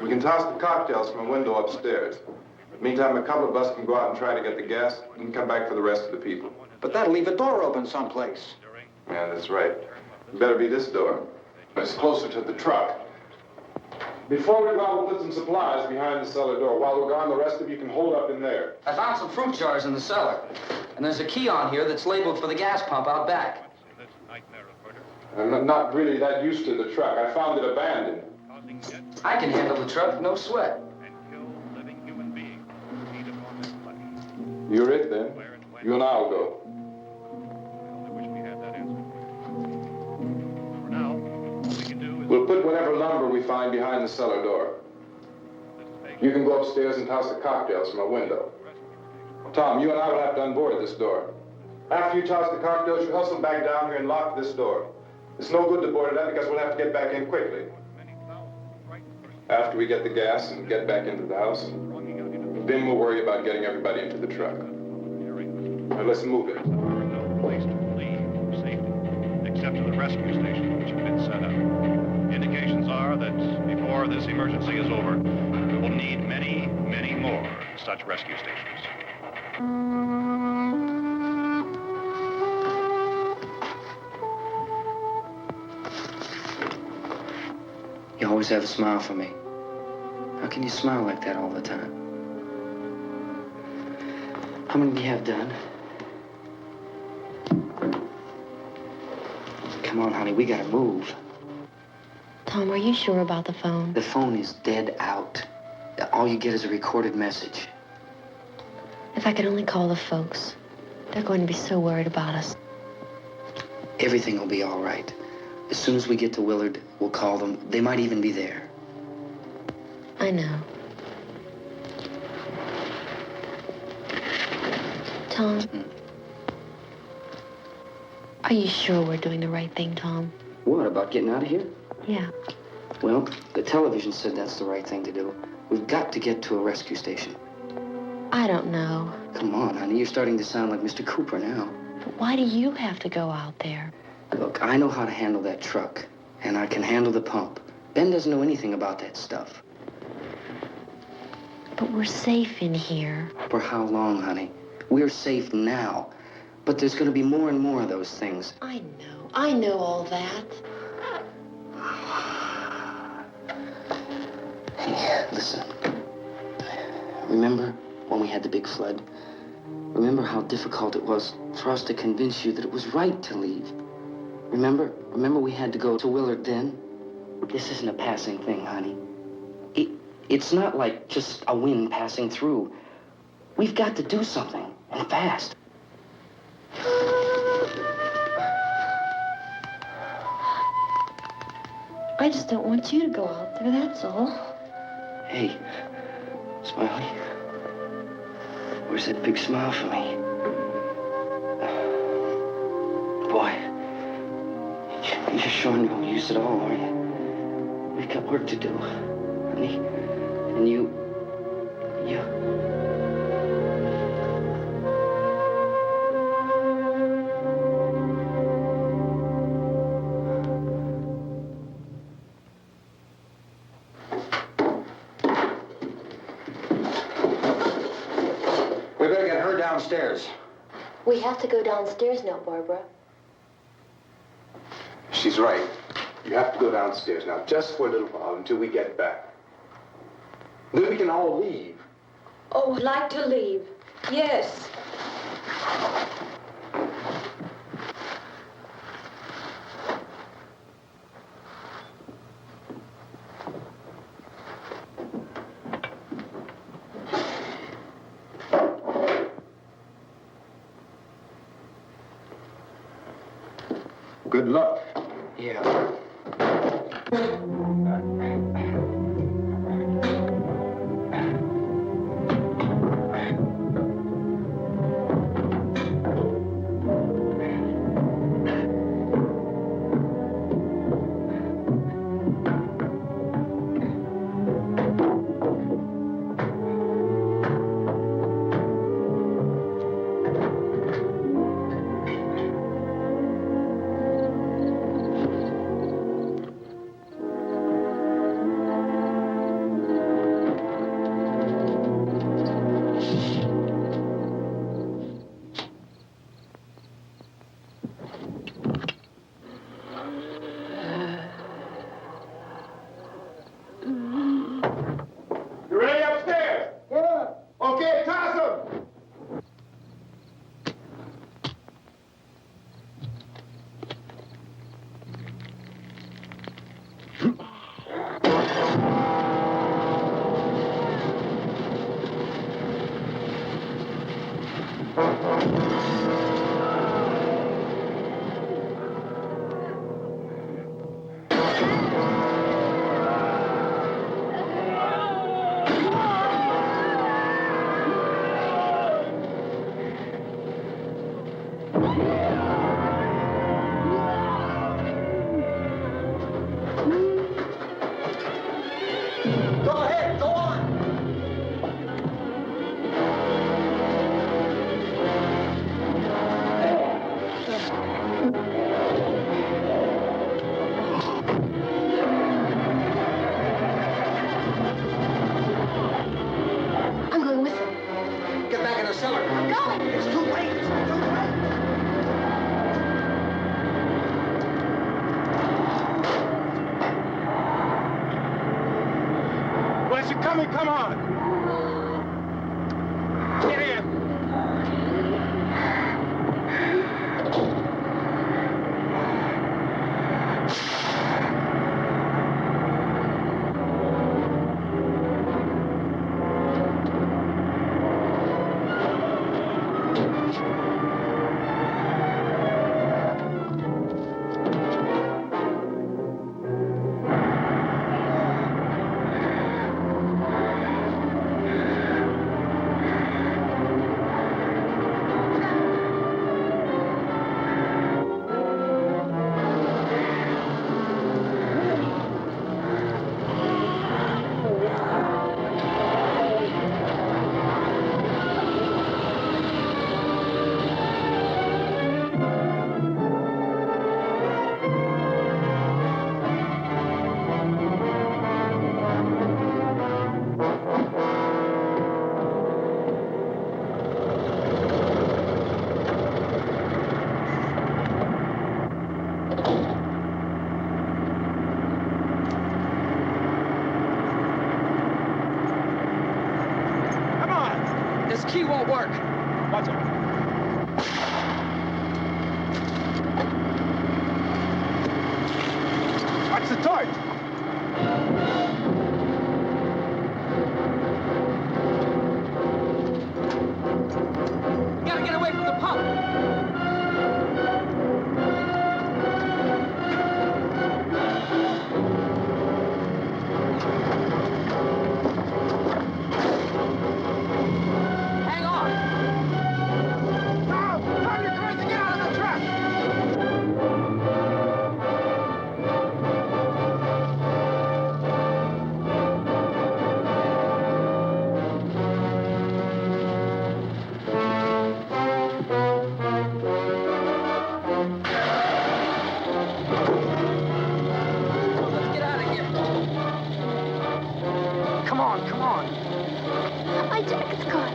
We can toss the cocktails from a window upstairs. Meantime, a couple of us can go out and try to get the gas and come back for the rest of the people. But that'll leave a door open someplace. Yeah, that's right. It better be this door. It's closer to the truck. Before we go out, we'll put some supplies behind the cellar door. While we're gone, the rest of you can hold up in there. I found some fruit jars in the cellar. And there's a key on here that's labeled for the gas pump out back. I'm not really that used to the truck. I found it abandoned. I can handle the truck, no sweat. You're it, then. You and I'll go. We'll put whatever lumber we find behind the cellar door. You can go upstairs and toss the cocktails from a window. Tom, you and I will have to unboard this door. After you toss the cocktails, you hustle back down here and lock this door. It's no good to board it up because we'll have to get back in quickly. After we get the gas and get back into the house, then we'll worry about getting everybody into the truck. Now let's move it. No place to leave safety, except to the rescue stations which have been set up. Indications are that before this emergency is over, we will need many, many more such rescue stations. You always have a smile for me. How can you smile like that all the time? How many do you have done? Come on, honey, we gotta move. Tom, are you sure about the phone? The phone is dead out. All you get is a recorded message. If I could only call the folks. They're going to be so worried about us. Everything will be all right. As soon as we get to Willard, we'll call them. They might even be there. I know. Tom? Are you sure we're doing the right thing, Tom? What, about getting out of here? Yeah. Well, the television said that's the right thing to do. We've got to get to a rescue station. I don't know. Come on, honey. You're starting to sound like Mr. Cooper now. But why do you have to go out there? Look, I know how to handle that truck, and I can handle the pump. Ben doesn't know anything about that stuff. But we're safe in here. For how long, honey? We're safe now. But there's going to be more and more of those things. I know. I know all that. Hey, listen. Remember when we had the big flood? Remember how difficult it was for us to convince you that it was right to leave? Remember we had to go to Willard then? This isn't a passing thing, honey. It's not like just a wind passing through. We've got to do something, and fast. I just don't want you to go out there, that's all. Hey, Smiley. Where's that big smile for me? Boy, you're showing no use at all, are you? We've got work to do, honey. And you... We better get her downstairs. We have to go downstairs now, Barbara. She's right. You have to go downstairs now, just for a little while, until we get back. Then we can all leave. Oh, I'd like to leave. Yes. Good luck. Yeah. You ready upstairs? Yeah. Okay, toss 'em. Go ahead, go on. I'm going with them. Get back in the cellar. I'm going. It's too late. It's too late. Where's it coming? Come on. Get in. It's a torch. Gotta get away from the pump. Hang on. Now, turn your cars and get out of the truck. Let's get out of here. Come on, come on. My jacket's caught.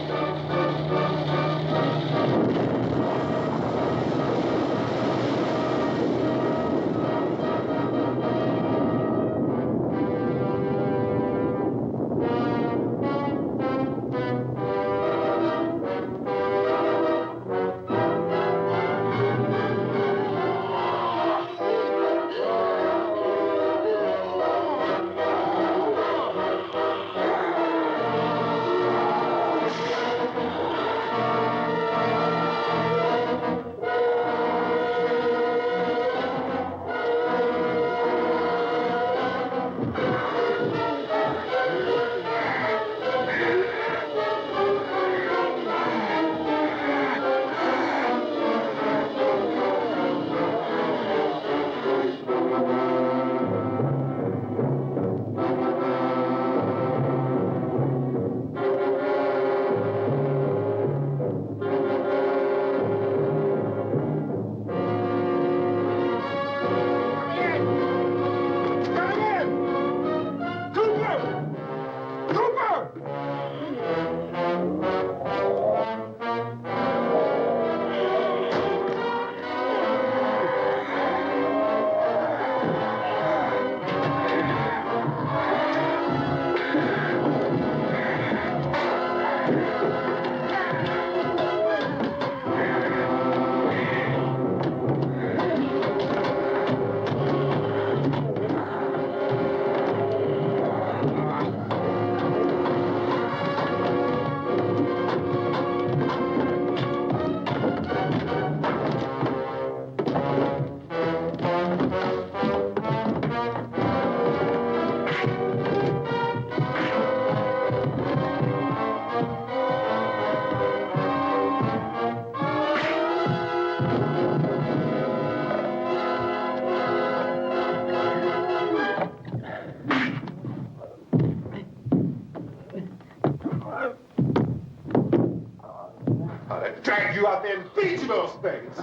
I'd drag you out there and feed you those things.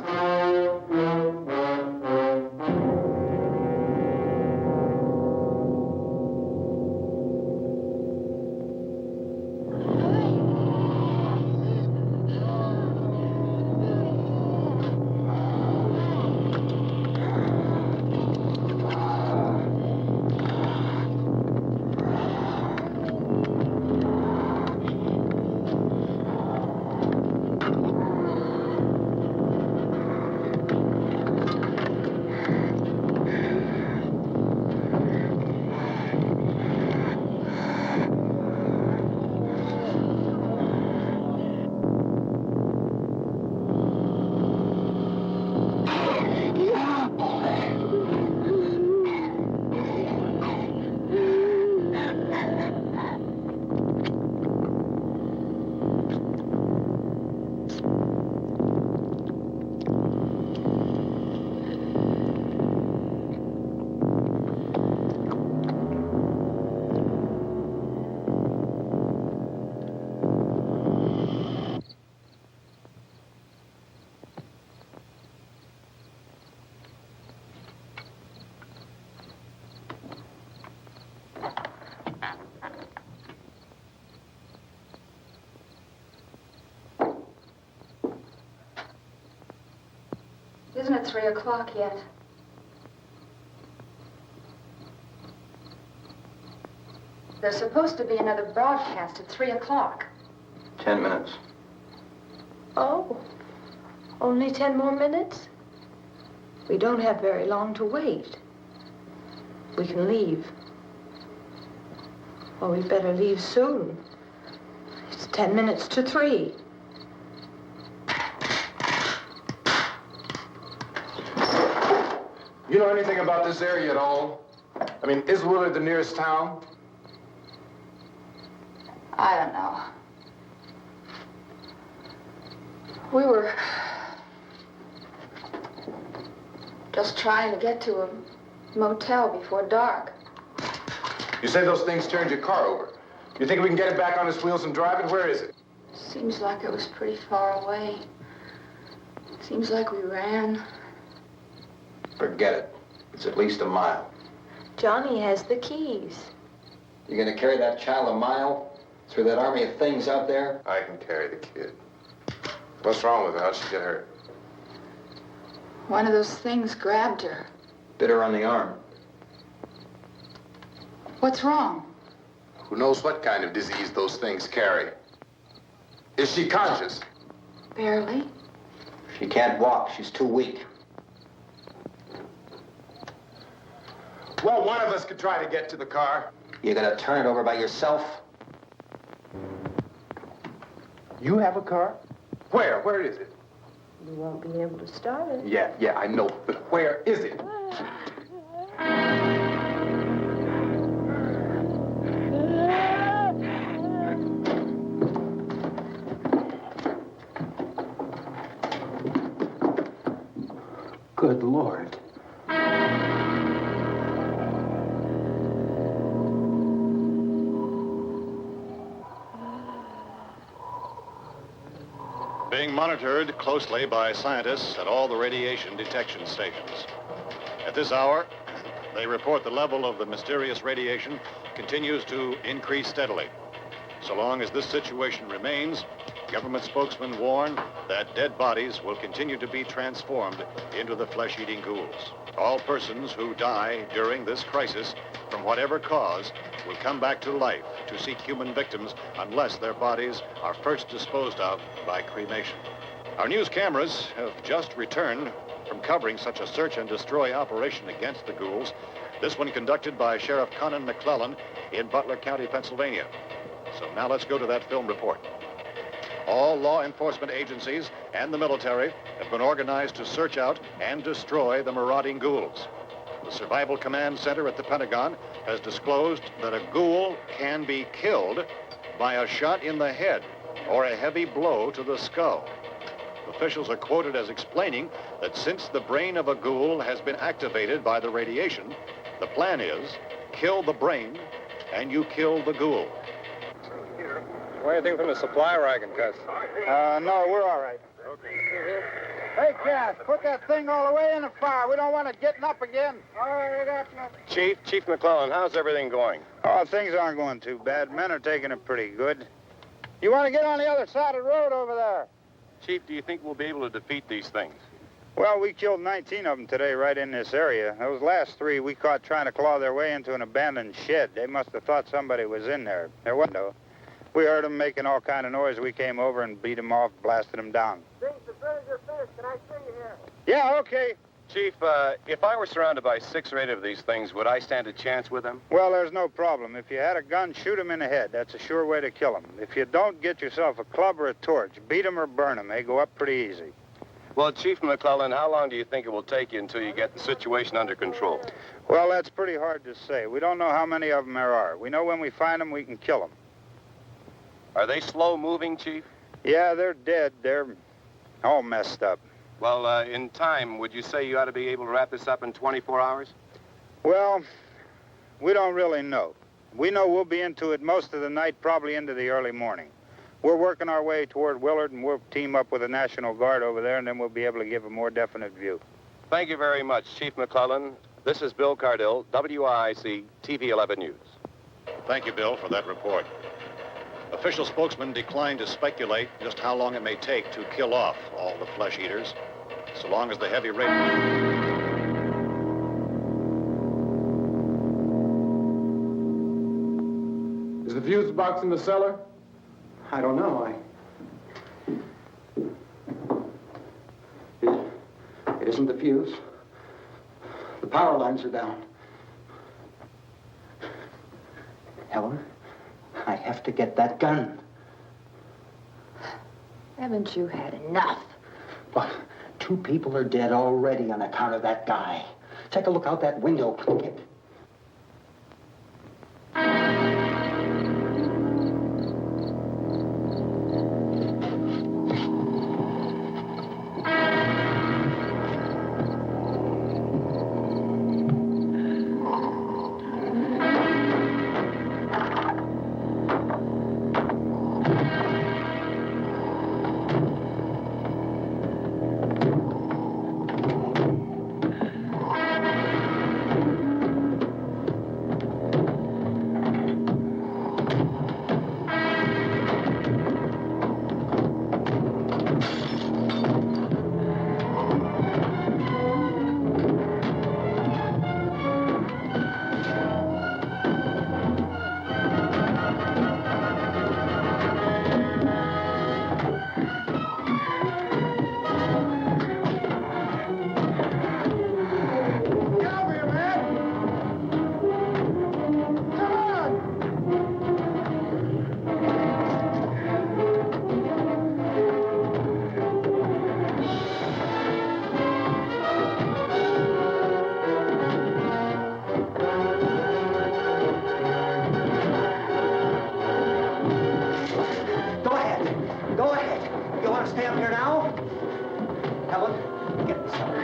Isn't it 3 o'clock yet? There's supposed to be another broadcast at 3 o'clock. 10 minutes. Oh, only 10 more minutes? We don't have very long to wait. we can leave. Well, we'd better leave soon. It's 10 minutes to 3. You know anything about this area at all? I mean, is Willard the nearest town? I don't know. We were just trying to get to a motel before dark. You say those things turned your car over. You think we can get it back on its wheels and drive it? Where is it? Seems like it was pretty far away. Seems like we ran. Forget it. It's at least a mile. Johnny has the keys. You gonna carry that child a mile through that army of things out there? I can carry the kid. What's wrong with her? How'd she get hurt? One of those things grabbed her. Bit her on the arm. What's wrong? Who knows what kind of disease those things carry? Is she conscious? Barely. She can't walk. She's too weak. Well, one of us could try to get to the car. You gonna turn it over by yourself? You have a car? Where? Where is it? You won't be able to start it. Yeah, I know. But where is it? Good Lord. Being monitored closely by scientists at all the radiation detection stations. At this hour, they report the level of the mysterious radiation continues to increase steadily. So long as this situation remains, government spokesmen warn that dead bodies will continue to be transformed into the flesh-eating ghouls. All persons who die during this crisis, from whatever cause, will come back to life to seek human victims unless their bodies are first disposed of by cremation. Our news cameras have just returned from covering such a search and destroy operation against the ghouls, this one conducted by Sheriff Conan McClellan in Butler County, Pennsylvania. So now let's go to that film report. All law enforcement agencies and the military have been organized to search out and destroy the marauding ghouls. The Survival Command Center at the Pentagon has disclosed that a ghoul can be killed by a shot in the head or a heavy blow to the skull. Officials are quoted as explaining that since the brain of a ghoul has been activated by the radiation, the plan is kill the brain and you kill the ghoul. Anything from the supply wagon, Gus? No, we're all right. Hey, Cass, put that thing all the way in the fire. We don't want it getting up again. All right, Chief McClellan, how's everything going? Oh, things aren't going too bad. Men are taking it pretty good. You want to get on the other side of the road over there? Chief, do you think we'll be able to defeat these things? Well, we killed 19 of them today right in this area. Those last 3 we caught trying to claw their way into an abandoned shed. They must have thought somebody was in there. There wasn't, though. We heard them making all kind of noise. We came over and beat them off, blasted them down. Can I see you here? Yeah, okay. Chief, if I were surrounded by 6 or 8 of these things, would I stand a chance with them? Well, there's no problem. If you had a gun, shoot them in the head. That's a sure way to kill them. If you don't, get yourself a club or a torch. Beat them or burn them. They go up pretty easy. Well, Chief McClellan, how long do you think it will take you until you get the situation under control? Well, that's pretty hard to say. We don't know how many of them there are. We know when we find them, we can kill them. Are they slow-moving, Chief? Yeah, they're dead. They're all messed up. Well, in time, would you say you ought to be able to wrap this up in 24 hours? Well, we don't really know. We know we'll be into it most of the night, probably into the early morning. We're working our way toward Willard, and we'll team up with the National Guard over there, and then we'll be able to give a more definite view. Thank you very much, Chief McClellan. This is Bill Cardill, WIC TV 11 News. Thank you, Bill, for that report. Official spokesmen declined to speculate just how long it may take to kill off all the flesh eaters, so long as the heavy rate... Is the fuse box in the cellar? I don't know. It isn't the fuse. The power lines are down. Helen, I have to get that gun. Haven't you had enough? Well, 2 people are dead already on account of that guy. Take a look out that window, Plunkett. Go ahead. You want to stay up here now? Helen, get the cellar.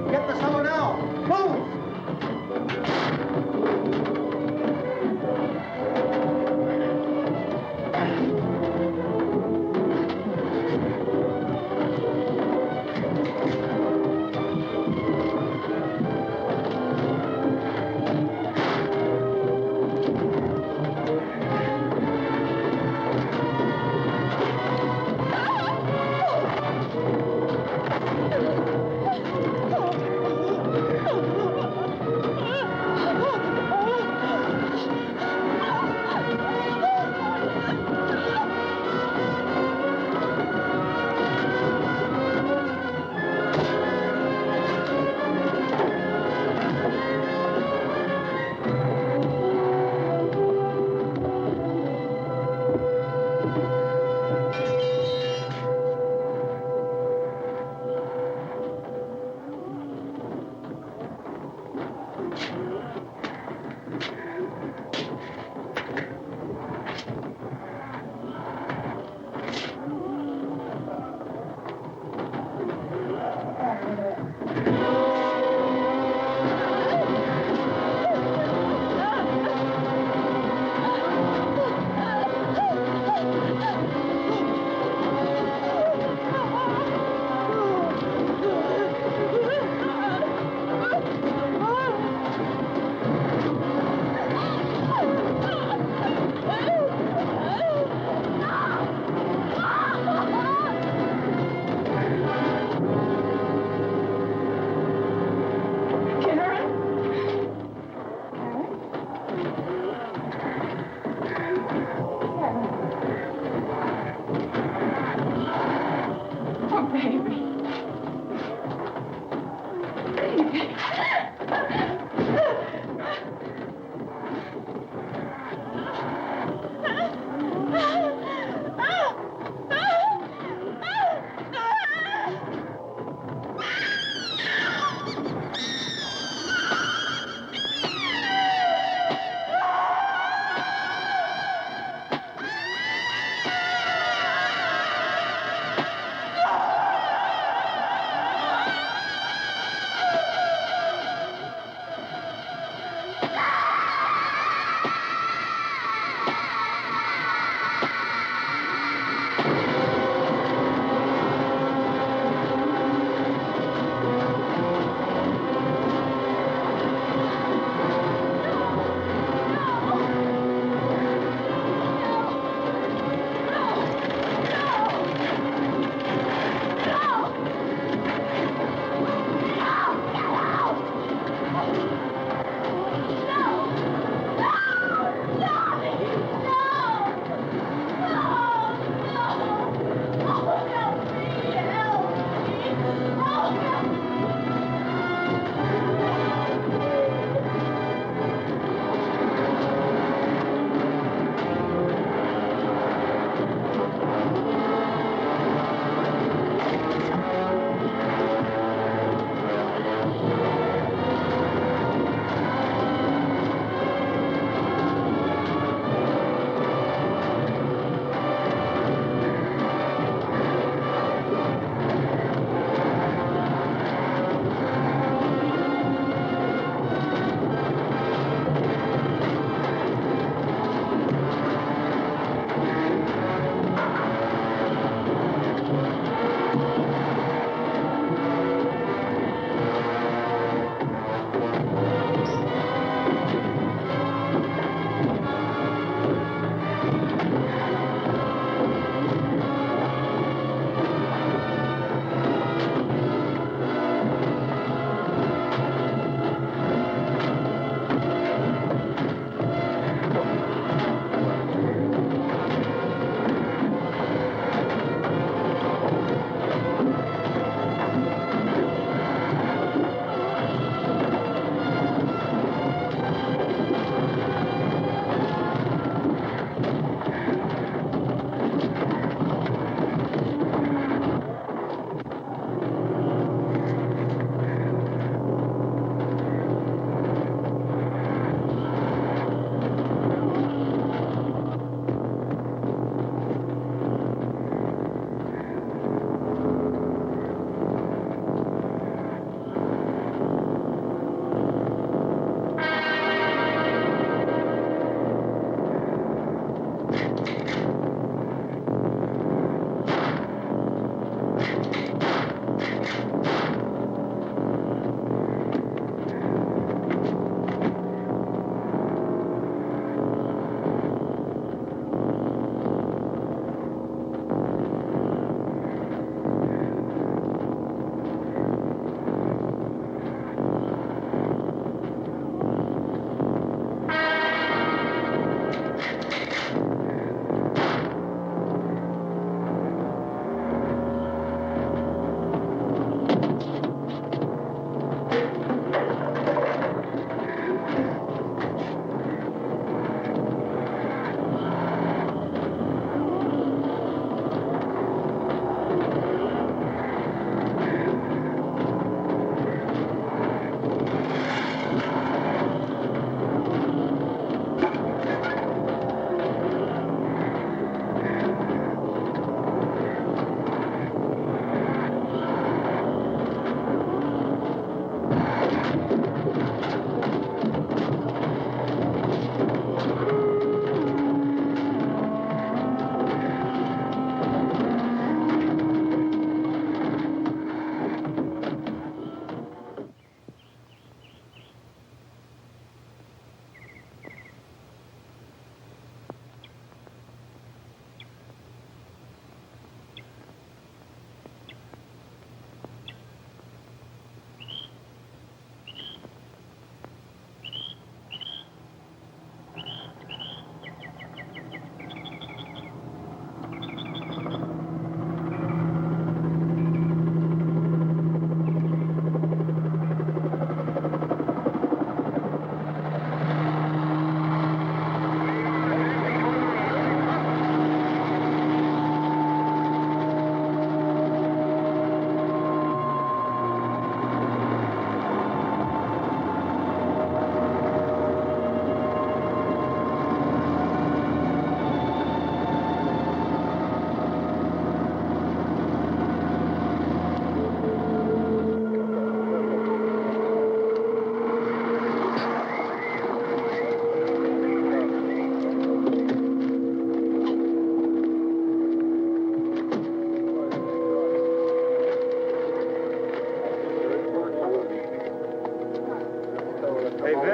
Get the cellar now. Move!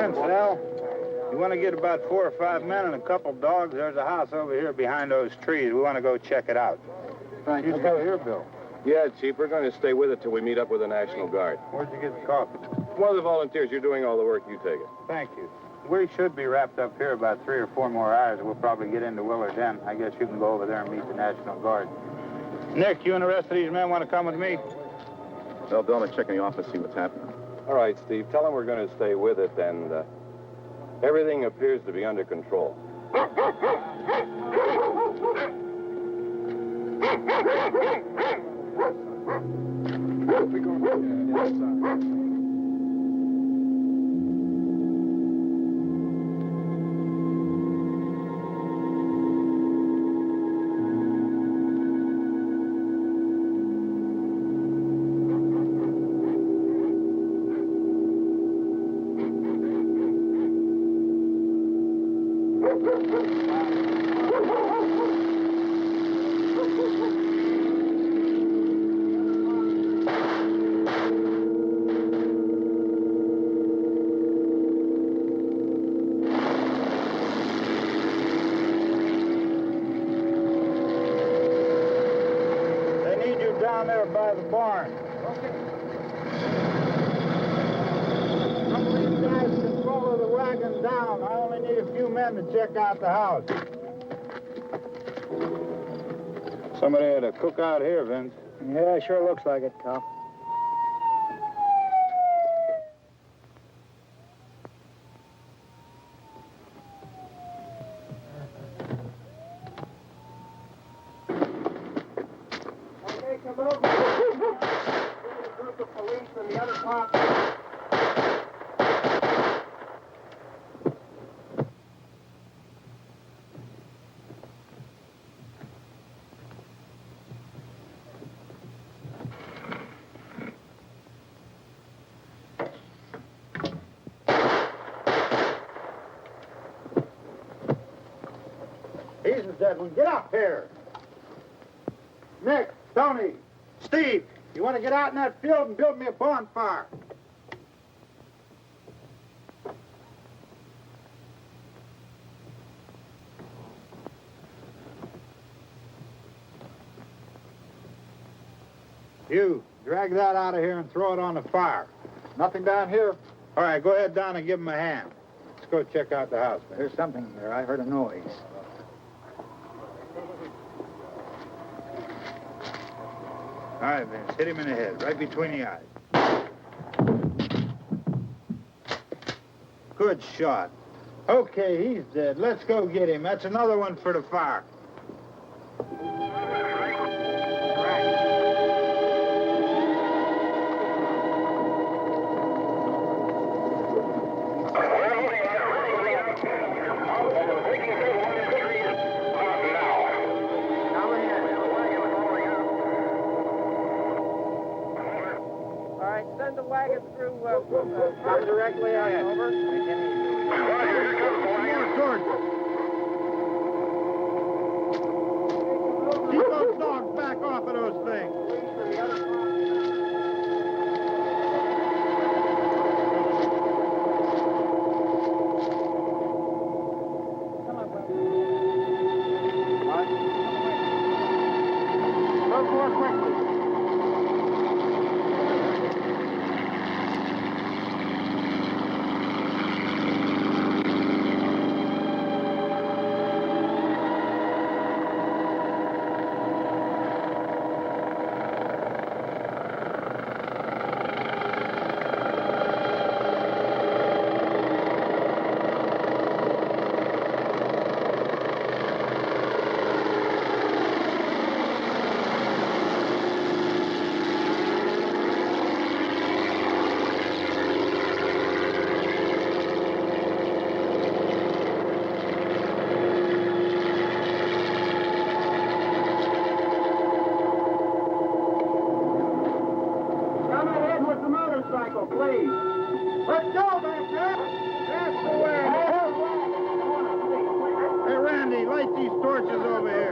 Vince, Al, you want to get about 4 or 5 men and a couple dogs? There's a house over here behind those trees. We want to go check it out. Thank You go here, Bill. Yeah, Chief, we're going to stay with it till we meet up with the National Guard. Where'd you get the coffee? One of the volunteers, you're doing all the work, you take it. Thank you. We should be wrapped up here about 3 or 4 more hours. We'll probably get into Willard then. I guess you can go over there and meet the National Guard. Nick, you and the rest of these men want to come with me? Well, Bill, I'm check in the office, see what's happening. All right, Steve, tell them we're going to stay with it, and everything appears to be under control. They need you down there by the barn. Some of these guys can follow the wagon down. I only need a few men to check out the house. Somebody had a cookout here, Vince. Yeah, sure looks like it, Cop. Okay, come over. A group of police and the other cops. He's the dead one. Get up here. Nick, Tony, Steve, you want to get out in that field and build me a bonfire? You, drag that out of here and throw it on the fire. Nothing down here. All right, go ahead down and give him a hand. Let's go check out the house. There's something there. I heard a noise. All right, Vince, hit him in the head, right between the eyes. Good shot. Okay, he's dead. Let's go get him. That's another one for the fire. All right, send the wagon through, come directly on over. Keep those dogs back off of those things. Look more quickly. Come ahead with the motorcycle, please. Let's go back there. That's the way. Hey, Randy, light these torches over here.